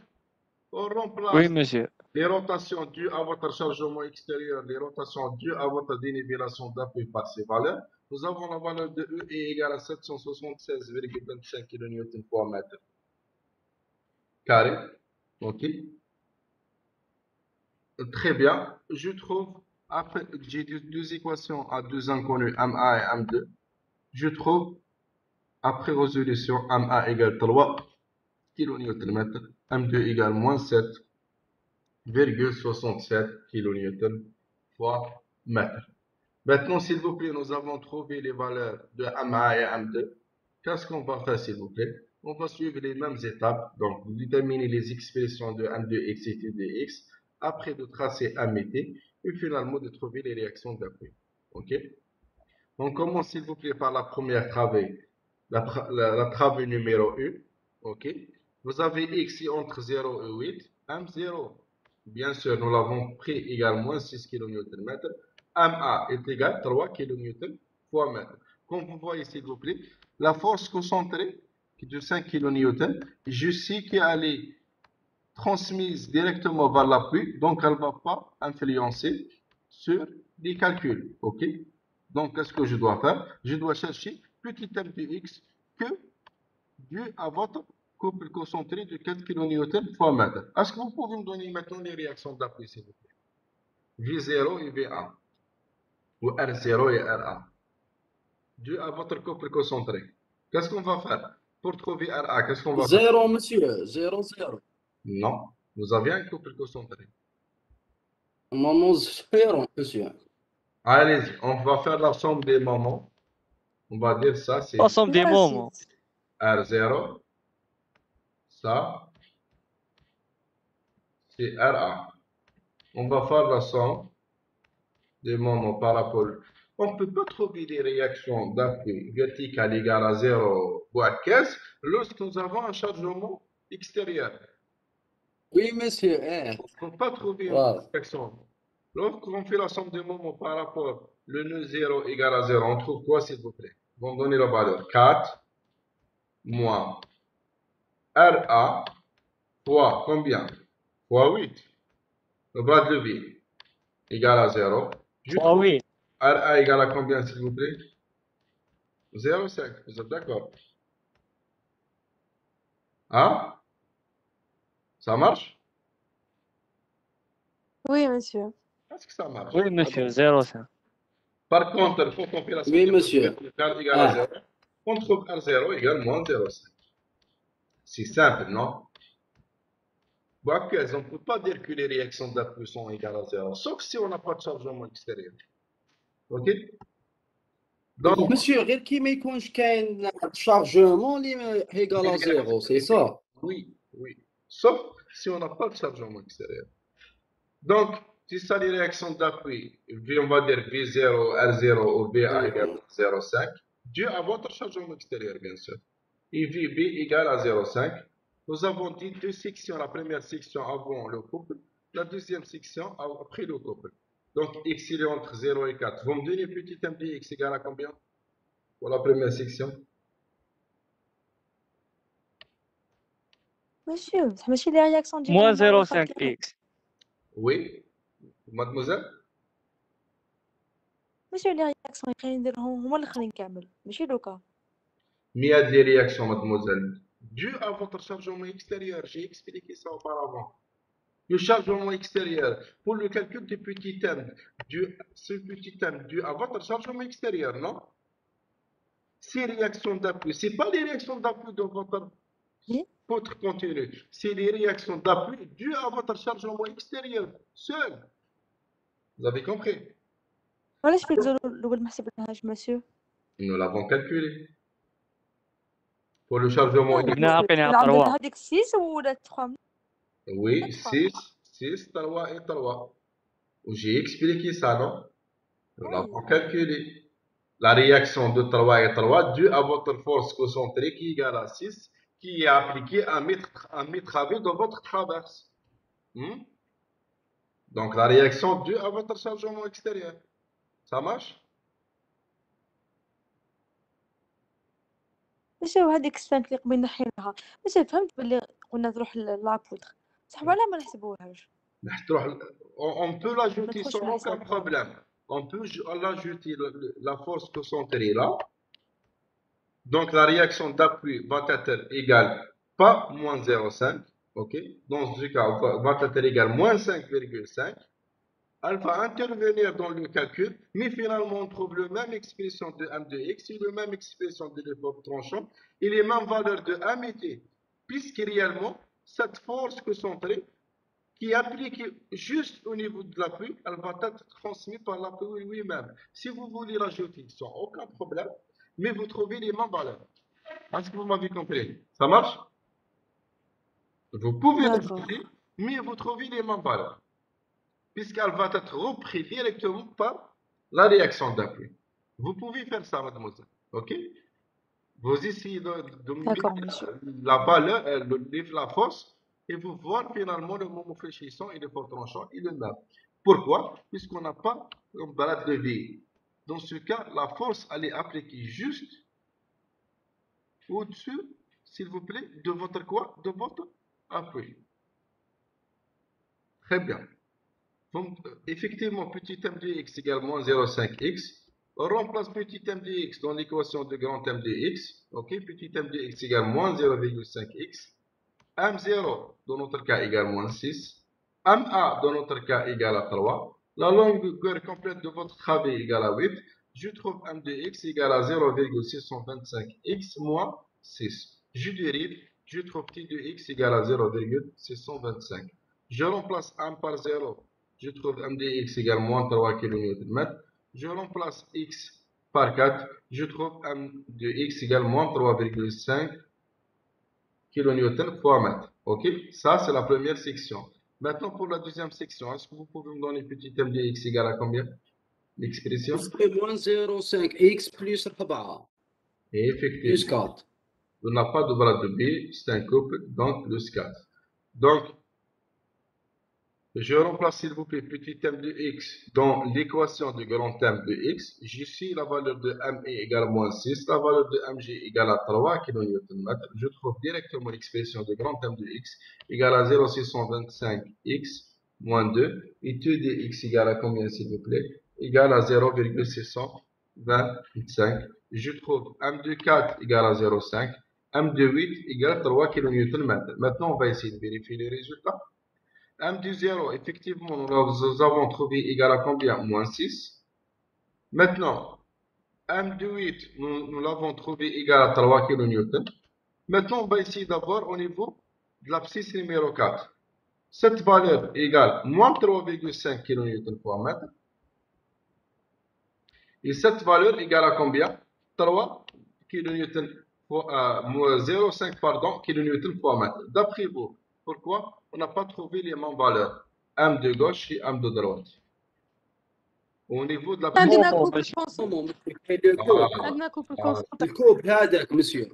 on remplace Oui, monsieur. les rotations dues à votre chargement extérieur, les rotations dues à votre dénivellation d'appui par ces valeurs. Nous avons la valeur de E égale à 776,25 kN par mètre carré. OK. Très bien. Je trouve, après, j'ai deux équations à deux inconnus, MA et M2. Je trouve, après résolution, MA égale 3 kN, M2 égale moins 7,67 kN fois mètre. Maintenant, s'il vous plaît, nous avons trouvé les valeurs de MA et M2. Qu'est-ce qu'on va faire, s'il vous plaît? On va suivre les mêmes étapes. Donc, déterminer les expressions de M2x et T2x, après de tracer M et T, et finalement de trouver les réactions d'appui. OK? On commence, s'il vous plaît, par la première travée, la travée numéro 1. OK? Vous avez x entre 0 et 8, M0. Bien sûr, nous l'avons pris également 6 kN. MA est égal à 3 kN fois mètre. Comme vous voyez, s'il vous plaît, la force concentrée qui est de 5 kN, je sais qu'elle est transmise directement vers l'appui, donc elle ne va pas influencer sur les calculs. Ok? Donc, qu'est-ce que je dois faire? Je dois chercher petit m de x que dû à votre couple concentré de 4 kN fois mètre. Est-ce que vous pouvez me donner maintenant les réactions d'appui, s'il vous plaît? V0 et V1, ou R0 et R1, dû à votre couple concentré. Qu'est-ce qu'on va faire? Pour trouver RA, qu'est-ce qu'on va faire? 0, monsieur. 0, 0. Non, vous avez un couple concentré. Maman, 0, monsieur. Allez-y, on va faire la somme des moments. On va dire ça, c'est Ensemble des Moi aussi. moments. R0, ça, c'est RA. On va faire la somme des moments par rapport. On ne peut pas trouver des réactions d'appui verticales égales à 0,15 lorsque nous avons un chargement extérieur. Oui, monsieur. On ne peut pas trouver une Voilà. réaction. Lorsqu'on fait la somme des moments par rapport le nœud 0 égale à 0, on trouve quoi, s'il vous plaît? Vous me donnez la valeur 4 moins RA fois combien? Fois 8. Le bras de levier égale à 0. Ah oui. RA égale à combien, s'il vous plaît? 0,5. Vous êtes d'accord? Hein? Ça marche? Oui, monsieur. Est-ce que ça marche? Oui, monsieur, 0,5. Par contre, quand on fait la somme Oui, des monsieur. moments, R égale à 0, on trouve R0 égale moins 0,5. C'est simple, non? Quoique, on ne peut pas dire que les réactions d'appui sont égales à 0, sauf si on n'a pas de chargement extérieur. Ok? Donc, Monsieur, غير كي ما يكونش كاين شارجمون اللي ايكال à 0, c'est ça? oui, oui. Sauf si on n'a pas de chargement extérieur. Donc, si ça les réactions d'appui, on va dire V0, R0 ou VA égale 0,5, dû à votre chargement extérieur, bien sûr. Et VB égale à 0,5. Nous avons dit deux sections. La première section avant le couple, la deuxième section après le couple. Donc, x il est entre 0 et 4. Vous me donnez petit m de x égale à combien pour la première section? Monsieur, بصح ماشي لي رياكسيون Moins ديالهم 0,5x. Oui, mademoiselle? ماشي لي رياكسيون اللي نديرهم هما الاخرين كامل ماشي دوكا. Mais il y a des réactions, mademoiselle, dues à votre chargement extérieur. J'ai expliqué ça auparavant. Le chargement extérieur, pour le calcul du petit m, ce petit m dû à votre chargement extérieur, non? Ces réactions d'appui, ce n'est pas les réactions d'appui de votre contenu, c'est les réactions d'appui dues à votre chargement extérieur, seul. Vous avez compris? علاش في الجزء الاول ما حسبناهاش مسيو؟ Nous l'avons calculé. Pour le chargement قلنا عطيني عندنا 3. هذيك 6 ولا 3. oui, 6, 3 et 3. J'ai expliqué ça, non? Nous l'avons calculé. La réaction de 3 et 3 due à votre force concentrée qui est égale à 6, qui est appliquée à mes travées de votre traverse. Donc la réaction due à votre chargement extérieur. Ça marche? مسيو هذيك 5 اللي قبل نحيناها مسيو فهمت باللي قلنا تروح لابوتر صح ولا ما نحسبوهاش؟ On peut l'ajouter Notre sans choix, aucun ça. problème. On peut l'ajouter la force concentrée là. Donc la réaction d'appui va être égale pas moins 0,5. Ok? Dans ce cas, va être égale moins 5,5. Elle va intervenir dans le calcul, mais finalement on trouve la même expression de m de x et la même expression de l'effort tranchant et les mêmes valeurs de m et t, puisque réellement cette force concentrée qui est appliquée juste au niveau de l'appui, elle va être transmise par l'appui lui-même. Si vous voulez l'ajouter sans aucun problème, mais vous trouvez les mêmes valeurs. Est-ce que vous m'avez compris? Ça marche? Vous pouvez l'ajouter, mais vous trouvez les mêmes valeurs, puisqu'elle va être reprise directement par la réaction d'appui. Vous pouvez faire ça, mademoiselle. Ok? Vous essayez de mettre la valeur, la force, et vous voir finalement le moment fléchissant et le fort tranchant et le même. Pourquoi? Puisqu'on n'a pas une balade de vie. Dans ce cas, la force, elle est appliquée juste au-dessus, s'il vous plaît, de votre quoi? De votre appui. Très bien. Donc, effectivement, petit m de x égale moins 0,5x. On remplace petit m de x dans l'équation de grand m de x. Ok, petit m de x égale moins 0,5x. M0 dans notre cas égale moins 6. MA dans notre cas égale à 3. La longueur complète de votre travée égale à 8. Je trouve m de x égale à 0,625x moins 6. Je dérive, je trouve t de x égale à 0,625. Je remplace m par 0. Je trouve m de x égale moins 3 kN/m. Je remplace x par 4. Je trouve m de x égale moins 3,5 kN fois mètre. Ok, ça c'est la première section. Maintenant pour la deuxième section, est-ce que vous pouvez me donner petit m de x égale à combien? L'expression? C'est moins 0,5x plus 4. Et Plus effectivement, 4. on n'a pas de bras de B, c'est un couple, donc plus 4. Donc, je remplace s'il vous plaît petit m de x dans l'équation du grand m de x. Ici, la valeur de m est égale à moins 6, la valeur de mg égale à 3 kN/m. Je trouve directement l'expression de grand m de x égale à 0,625x moins 2. Et t de x égale à combien s'il vous plaît? Égale à 0,625. Je trouve m de 4 égale à 0,5. m de 8 égale à 3 kN/m. Maintenant, on va essayer de vérifier les résultats. M de 0, effectivement, nous avons trouvé égal à combien? Moins 6. Maintenant, M de 8, nous l'avons trouvé égal à 3 kN. Maintenant, on va essayer d'abord au niveau de l'abscisse numéro 4. Cette valeur égale moins 3,5 kN fois mètre. Et cette valeur égale à combien? 3 kN fois, 0,5 pardon, kN fois mètre. D'après vous, pourquoi on n'a pas trouvé les mêmes valeurs? M de gauche et M de droite. Au niveau de la عندنا نو كوب ماشي كونسون Ah, عندنا كوب ah, كونسون الكوب هذاك مسيو.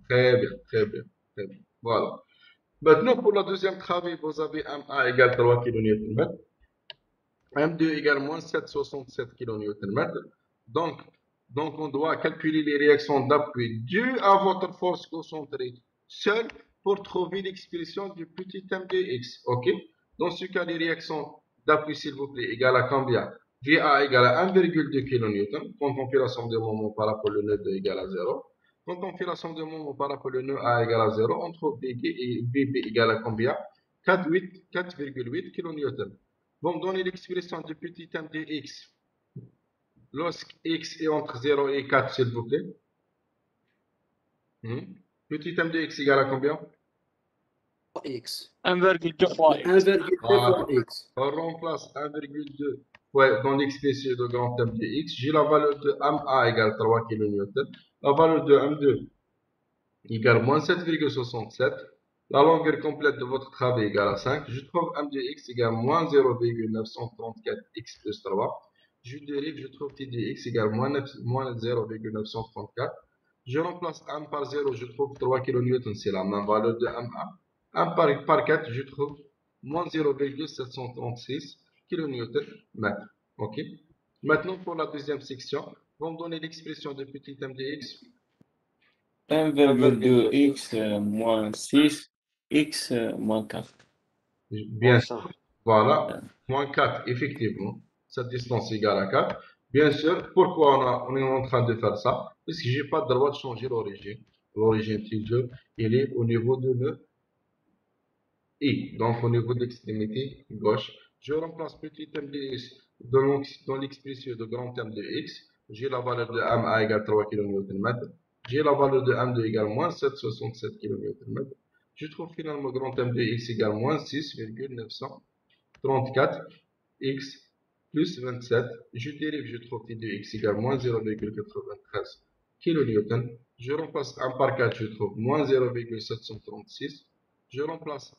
très bien, très bien, très bien. Voilà. Maintenant, pour la deuxième travée, vous avez MA égale 3 kN/m. M2 égale moins 7,67 kN/m. Donc, on doit calculer les réactions d'appui dues à votre force concentrée seule pour trouver l'expression du petit m de x. Ok? Dans ce cas, les réactions d'appui, s'il vous plaît, égale à combien? VA égale à 1,2 kN. Quand on fait la somme des moments par rapport au nœud 2 égale à 0. Quand on fait la somme des moments par rapport au nœud A égale à 0, on trouve BG et BB égale à combien? 4,8 kN. Vont me donner l'expression du petit m de x lorsque x est entre 0 et 4, s'il vous plaît. Petit m de x égale à combien? X. 1,2 fois x 1,2 fois x. On remplace 1,2 dans l'expression de grand m de x. J'ai la valeur de ma égale 3 kN. La valeur de m2 égale moins 7,67. La longueur complète de votre travée égale à 5. Je trouve m de x égale moins 0,934x plus 3. Je dérive, je trouve t de x égale moins 0,934. Je remplace m par 0, je trouve 3 kN, c'est la même valeur de ma. 1 par 4, je trouve moins 0,736 kN/m. Ok. Maintenant, pour la deuxième section, on va me donner l'expression de petit m de x. 1,2x moins 6, x moins 4. Bien sûr, voilà, moins 4, effectivement. Cette distance est égale à 4. Bien sûr, pourquoi on est en train de faire ça? Parce que je n'ai pas le droit de changer l'origine. L'origine toujours, il est au niveau de le I, donc au niveau de l'extrémité gauche. Je remplace petit m de x dans l'expression de grand m de x. J'ai la valeur de ma égale 3 kN/m. J'ai la valeur de m2 égale moins 7,67 kN/m. Je trouve finalement grand m de x égale moins 6,934 x plus 27. Je dérive, je trouve t de x égale moins 0,93 kN. Je remplace 1 par 4, je trouve moins 0,736. Je remplace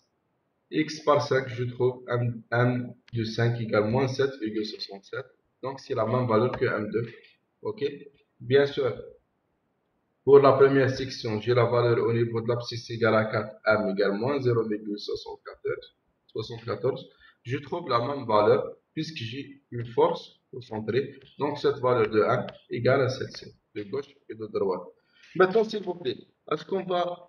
x par 5, je trouve m de 5 égale moins 7,67. Donc, c'est la même valeur que m2. Ok? Bien sûr, pour la première section, j'ai la valeur au niveau de l'abscisse égale à 4, m égale moins 0,74. je trouve la même valeur puisque j'ai une force concentrée. Donc cette valeur de 1 égale à celle-ci, de gauche et de droite. Maintenant, s'il vous plaît, est-ce qu'on va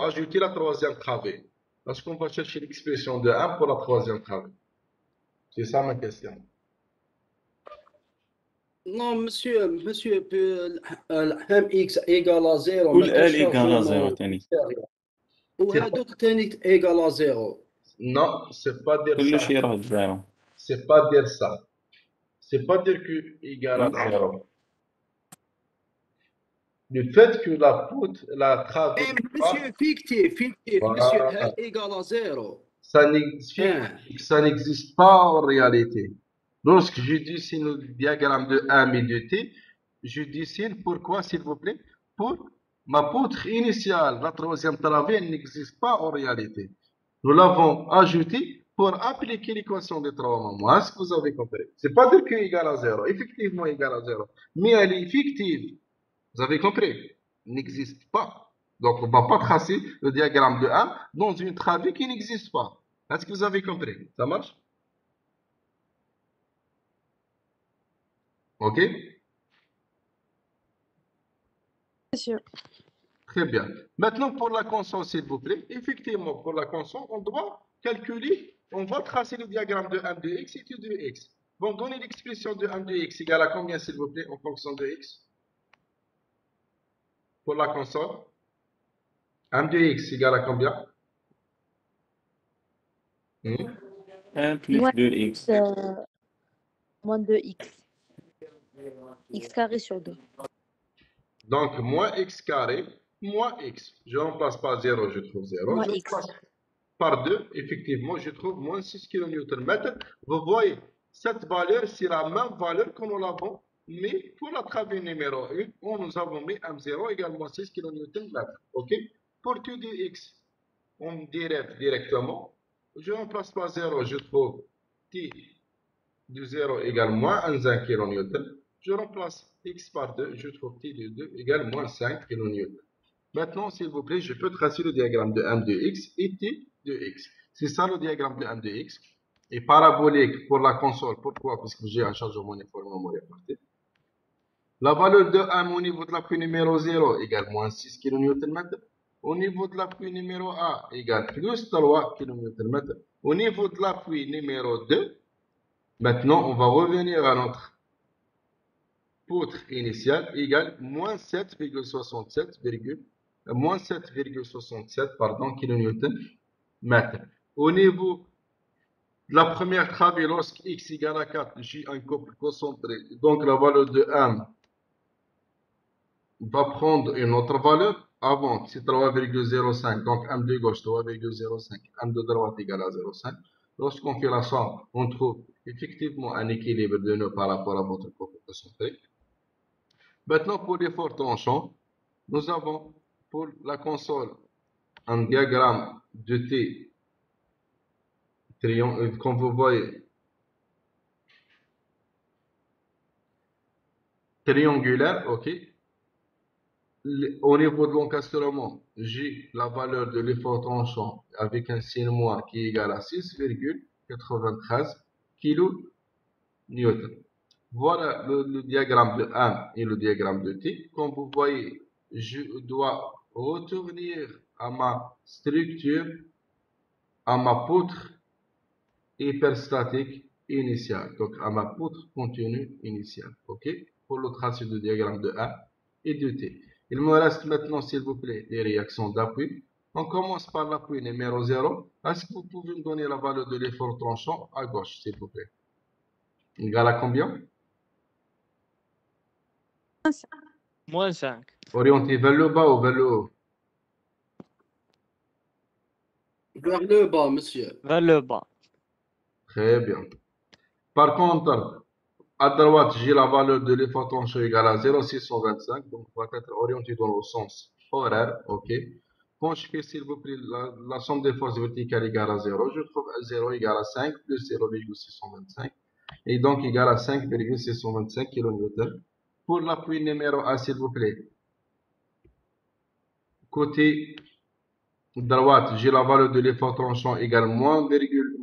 ajouter la troisième travée? Est-ce qu'on va chercher l'expression de 1 pour la troisième travée? C'est ça ma question. Non, monsieur, mx égale à 0 كل ما كاش ال إيجال شارجمون زيرو تاني extérieur. وهذوك تاني égale à 0. Non, c'est pas dire كل ça. شيء يروح بزيرو. C'est pas dire ça. C'est pas dire que égal à Non. 0. Le fait que la poutre, la travée, Monsieur, fictif, Voilà. monsieur, هل égale à 0. ça n'existe pas en réalité. Lorsque je dessine le diagramme de M et de T, je dessine pourquoi, s'il vous plaît? Pour ma poutre initiale, la troisième travée n'existe pas en réalité. Nous l'avons ajoutée pour appliquer l'équation des trois moments. Est-ce que vous avez compris? C'est pas dire que égale à 0, effectivement égale à 0, mais elle est fictive. Vous avez compris? N'existe pas. Donc, on ne va pas tracer le diagramme de 1 dans une travée qui n'existe pas. Est-ce que vous avez compris? Ça marche? Ok? Monsieur. Très bien. Maintenant, pour la console, s'il vous plaît. Effectivement, pour la console, on doit calculer, on va tracer le diagramme de 1 de x et de x. Bon, donner l'expression de 1 de x égale à combien, s'il vous plaît, en fonction de x? Pour la console, 1 de x égale à combien? 1 plus 2x. Moins 2x. X carré sur 2. Donc, moins x carré, moins x. Je remplace par 0, je trouve 0. Moins Je x. remplace par 2, effectivement, je trouve moins 6 kN/m. Vous voyez, cette valeur, c'est la même valeur que nous l'avons, mais pour la travée numéro 1, nous avons mis M0 égale moins 6 kN/m. OK? Pour T de x, on dérive directement. Je remplace par 0, je trouve T de 0 égale moins 1 kN. Je remplace x par 2, je trouve T de 2 égale moins 5 kN. Maintenant, s'il vous plaît, je peux tracer le diagramme de M de x et T de x. C'est ça le diagramme de M de x. Et parabolique pour la console. Pourquoi? Parce que j'ai un chargement uniforme en répartie. La valeur de M au niveau de l'appui numéro 0 égale moins 6 kN/m. Au niveau de l'appui numéro A égale plus 3 kN/m. Au niveau de l'appui numéro 2, maintenant, on va revenir à notre poutre initiale égale moins 7,67 kN/m. Au niveau de la première travée, lorsque x égale à 4, j'ai un couple concentré. Donc la valeur de M va prendre une autre valeur. Avant, c'est 3,05. Donc M de gauche, 3,05. M de droite égale à 0,5. Lorsqu'on fait la somme, on trouve effectivement un équilibre de nœuds par rapport à votre couple concentré. Maintenant, pour les forts tranchants, nous avons pour la console un diagramme de T comme vous voyez triangulaire, ok. Au niveau de l'encastrement, j'ai la valeur de l'effort tranchant avec un signe moins qui est égal à 6,93 kN. Voilà le diagramme de M et le diagramme de T. Comme vous voyez, je dois retourner à ma structure, à ma poutre hyperstatique initiale, donc à ma poutre continue initiale, ok, pour le tracé du diagramme de A et de T. Il me reste maintenant, s'il vous plaît, les réactions d'appui. On commence par l'appui numéro 0. Est-ce que vous pouvez me donner la valeur de l'effort tranchant à gauche, s'il vous plaît? Égal à combien? Moins 5. Orienté vers le bas ou vers le haut? Vers le bas, monsieur. Vers le bas. Très bien. Par contre, à droite, j'ai la valeur de l'effort tranchant égale à 0,625, donc va être orienté dans le sens horaire, ok. Quand je fais, s'il vous plaît, la somme des forces verticales égale à 0, je trouve 0 égale à 5 plus 0,625, et donc égale à 5,625 kN. Pour l'appui numéro A, s'il vous plaît, côté droite, j'ai la valeur de l'effort tranchant égale moins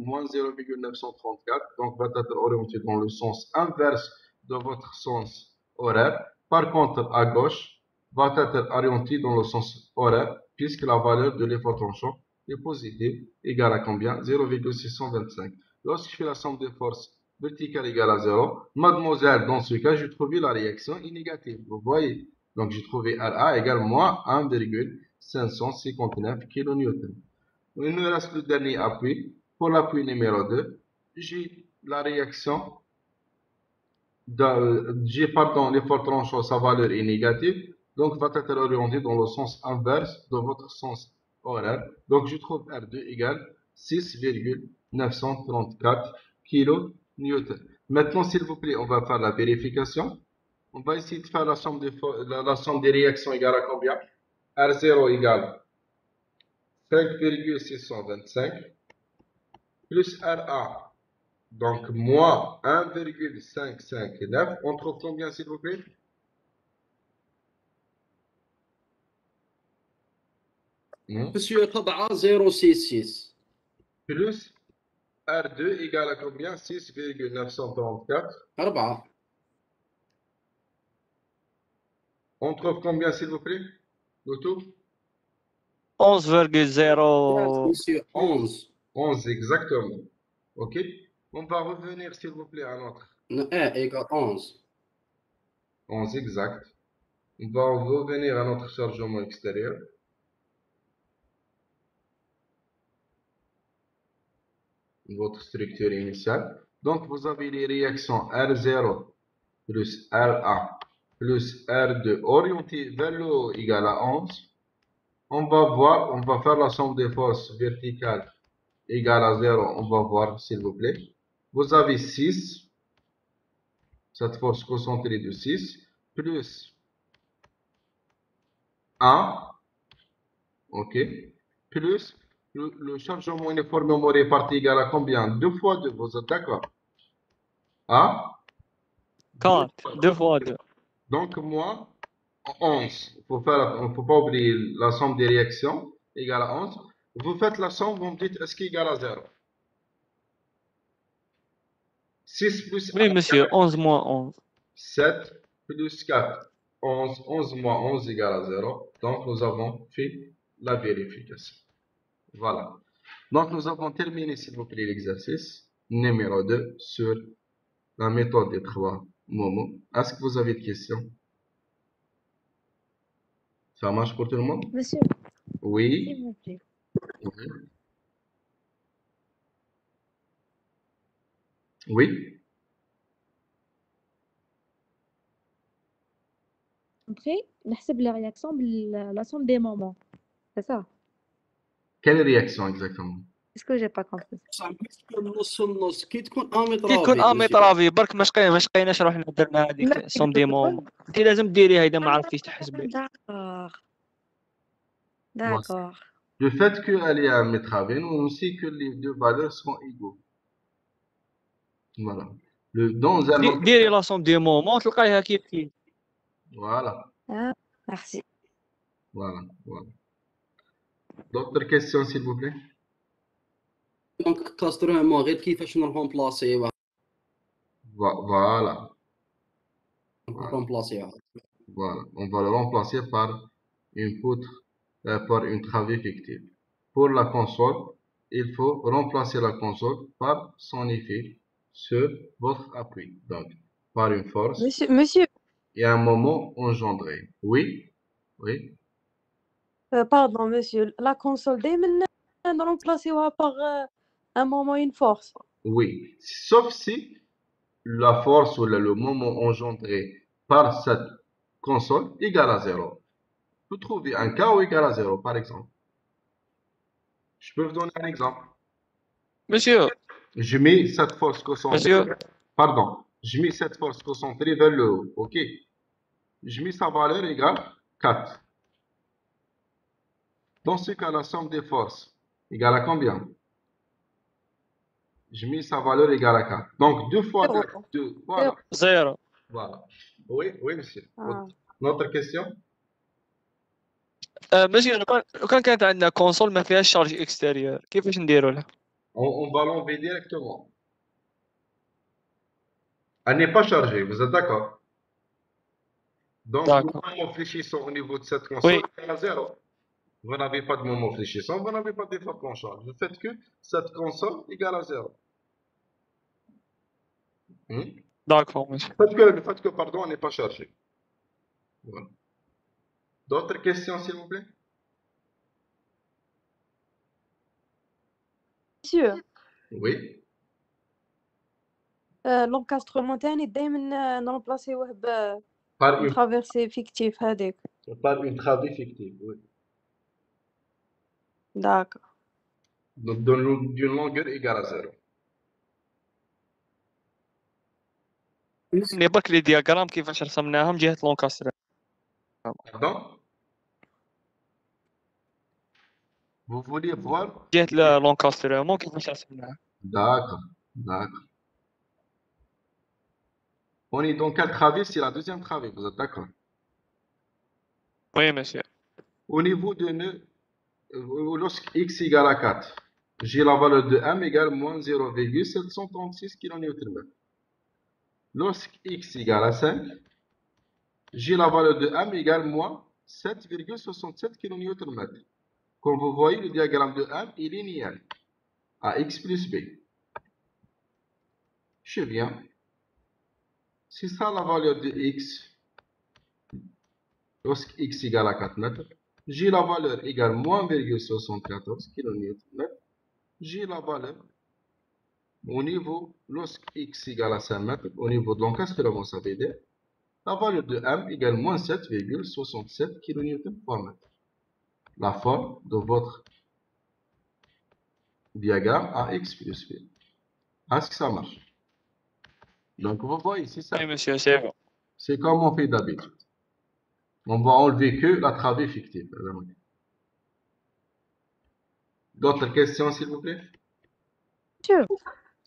moins 0,934, donc va être orienté dans le sens inverse de votre sens horaire. Par contre, à gauche, va être orienté dans le sens horaire, puisque la valeur de l'effort tranchant est positive, égale à combien? 0,625. Lorsque je fais la somme des forces verticales égale à 0, mademoiselle, dans ce cas, je trouvais la réaction est négative. Vous voyez? Donc, j'ai trouvé RA égale moins 1,559 kN. Il nous reste le dernier appui. Pour l'appui numéro 2, j'ai la réaction, l'effort tranchant, sa valeur est négative, donc va être orienté dans le sens inverse de votre sens horaire. Donc, je trouve R2 égale 6,934 kN. Maintenant, s'il vous plaît, on va faire la vérification. On va essayer de faire la somme des réactions égale à combien? R0 égale 5,625 plus RA, donc moins 1,559. On trouve combien, s'il vous plaît? Monsieur 4066. Plus R2 égale à combien? 6,934. 4. On trouve combien, s'il vous plaît? Le tout? 11,0. Monsieur 11. 11 exactement. Ok? On va revenir, s'il vous plaît, à notre égale 11. 11 exact. On va revenir à notre chargement extérieur. Votre structure initiale. Donc, vous avez les réactions R0 plus RA plus R2 orientées vers le haut égale à 11. On va faire la somme des forces verticales égale à 0. On va voir, s'il vous plaît. Vous avez 6, cette force concentrée de 6, plus 1, ok, plus le chargement uniformément réparti égale à combien? 2 fois 2, vous êtes d'accord? 4. 2 fois 2. Donc, moins 11. Il ne faut pas oublier la somme des réactions égale à 11. Vous faites la somme, vous me dites est-ce qu'il est égal à 0? 6 plus 1. Oui, monsieur, 11 moins 11. 7 plus 4. 11. 11 moins 11 égale à 0. Donc, nous avons fait la vérification. Voilà. Donc, nous avons terminé, s'il vous plaît, l'exercice numéro 2 sur la méthode des 3 moments. Est-ce que vous avez des questions? Ça marche pour tout le monde? Monsieur, Oui. s'il vous plaît. Oui. Après, نحسب les réactions la somme des moments. C'est ça? Quelle réaction exactement? Est-ce que j'ai pas compris? نص كي تكون كي يكون مترافي برك ما شقيناش روحنا درنا هذيك سوم دي مومون. انت لازم ديريها اذا ما عرفتيش تحسبي. D'accord. Le fait qu'elle est à métravée, nous aussi que les deux valeurs sont égaux. Voilà. Dans un ديري لا سوم دي مومون تلقايها كيف كيف. Voilà. Ah, merci. Voilà. D'autres questions, s'il vous plaît? دونك كاسترومون غير كيفاش نرومبلاسيوها. Voilà. نرومبلاسيوها. Voilà. On va le remplacer par une poutre, par une travée fictive. Pour la console, il faut remplacer la console par son effet sur votre appui. Donc, par une force. Monsieur. Et un moment engendré. Oui? Pardon, monsieur. La console دايما نرومبلاسيوها par un moment, une force. Oui. Sauf si la force ou le moment engendré par cette console égale à 0. Vous trouvez un cas où égal à 0, par exemple. Je peux vous donner un exemple. Monsieur. Je mets cette force concentrée. Monsieur. Pardon. Je mets cette force concentrée vers le haut. OK? Je mets sa valeur égale 4. Dans ce cas, la somme des forces égale à combien? Je mets sa valeur égale à 4. Donc, 2 fois 2. Voilà. 0. Voilà. Oui, monsieur. Notre question? مسيو لو كان كانت عندنا كونسول ما فيهاش شارج اكستيريور كيفاش نديروا لها؟ On va l'enlever directement. Elle n'est pas chargée, vous êtes d'accord? Donc, le D'accord. moment fléchissant au niveau de cette Oui. console est à 0. Vous n'avez pas de moment fléchissant, vous n'avez pas d'effort en charge. Le fait que cette console égale à 0. D'accord, monsieur. Le fait que, pardon, elle n'est pas chargée. Voilà. D'autres questions, s'il vous plaît? Monsieur, Oui. l'encastrement تاني دايما نرمبلاسيوه Par une, بترافيرسي فيكتيف هذيك. par une travée fictive, oui. داكا. D'une longueur égale à 0. ني برك لي دياغرام كيفاش رسمناهم جهة لونكاستر. Pardon? Vous vouliez voir? جهة لونكاسترمون كيفاش رسمناها. D'accord, d'accord. On est dans quelle travée? C'est la deuxième travée, vous êtes d'accord? Oui, monsieur. Au niveau de nœud, lorsque x égale à 4, j'ai la valeur de m égale moins 0,736 kN/m. Lorsque x égale à 5, j'ai la valeur de m égale moins 7,67 kN/m. Comme vous voyez, le diagramme de m est linéaire à x plus b. Je viens. C'est ça la valeur de x lorsque x égale à 4 mètres. J'ai la valeur égale moins 0,74 kN/m. J'ai la valeur au niveau, lorsque x égale à 5 mètres, au niveau de l'encastrement, ça veut dire la valeur de m égale moins 7,67 kN/m. La forme de votre diagramme à x plus b. Est-ce que ça marche? Donc, vous voyez, c'est ça. Oui, monsieur, c'est bon. C'est comme on fait d'habitude. On va enlever que la travée fictive. D'autres questions, s'il vous plaît? Monsieur,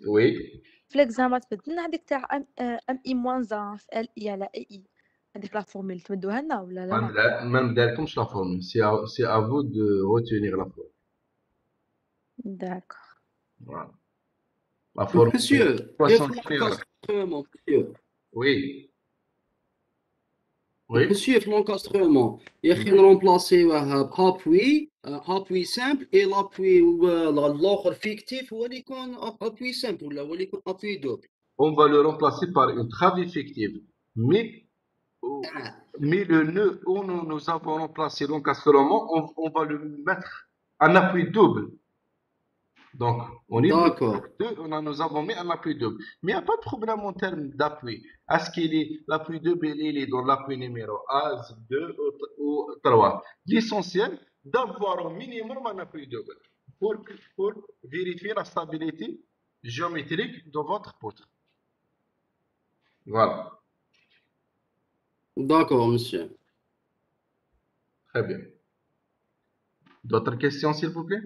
Oui. في l'examen تبدلنا هذيك تاع ام اي موان ان في ال اي على اي اي هذيك لا فورمول تمدوها لنا ولا لا؟ Même directement la formule. C'est à vous de retenir la formule. D'accord. Voilà. La formule. Monsieur, Poisson في général. l'encastrement, monsieur. Oui. Oui. Monsieur, في l'encastrement, يا أخي نرمبلاسيوه بابوي ابوي سامبل اي لابوي الاخر فيكتيف هو اللي يكون ابوي سامبل ولا هو اللي يكون ابوي دوبل. On va le remplacer par une travée fictive. Mais le nœud où nous avons remplacé l'encastrement, on va le mettre en appui double. Donc, au niveau D'accord. de nous avons mis un appui double. Mais il n'y a pas de problème en termes d'appui. Est-ce qu'il est l'appui double, il est dans l'appui numéro 1, 2 ou 3. L'essentiel, d'avoir au minimum un appui double pour vérifier la stabilité géométrique de votre poutre. Voilà. D'accord, monsieur. Très bien. D'autres questions, s'il vous plaît?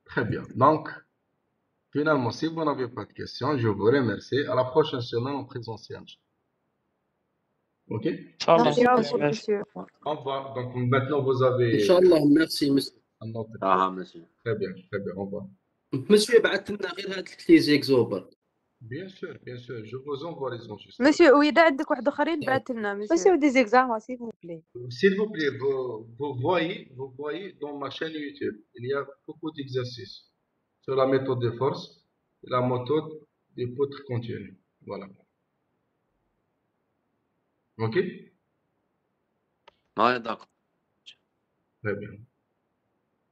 Très bien. Donc, finalement, si vous n'avez pas de questions, je vous remercie. À la prochaine semaine en présentiel. OK? Merci à vous, Merci. monsieur. Au revoir. Donc, maintenant, vous avez Inch'Allah, merci monsieur. un autre. monsieur. Très bien, très bien. Au revoir. Monsieur بعثت لنا غير هاد لي زيكزومبل. Bien sûr, je vous envoie les enregistrements. مسيو وإذا عندك واحد اخرين بعث لنا مسيو دي زيكزام s'il vous plaît. S'il vous plaît, vous voyez dans ma chaîne YouTube, il y a beaucoup d'exercices sur la méthode de force et la méthode des poutres continues. Voilà. OK? Ouais, d'accord. Très bien.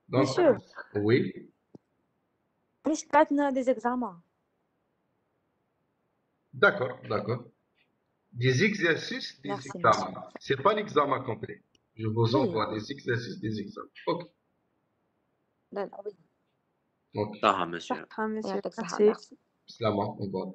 Donc, Monsieur. oui. علاش بعث لنا دي زيكزام؟ D'accord, d'accord. Des exercices, des Merci, examens. C'est pas l'examen complet. Je vous Oui. envoie des exercices, des examens. OK. لا لا وي OK. صح monsieur. صح مسيو يعطيك الصحة Merci. ميرسي. Salam, au revoir.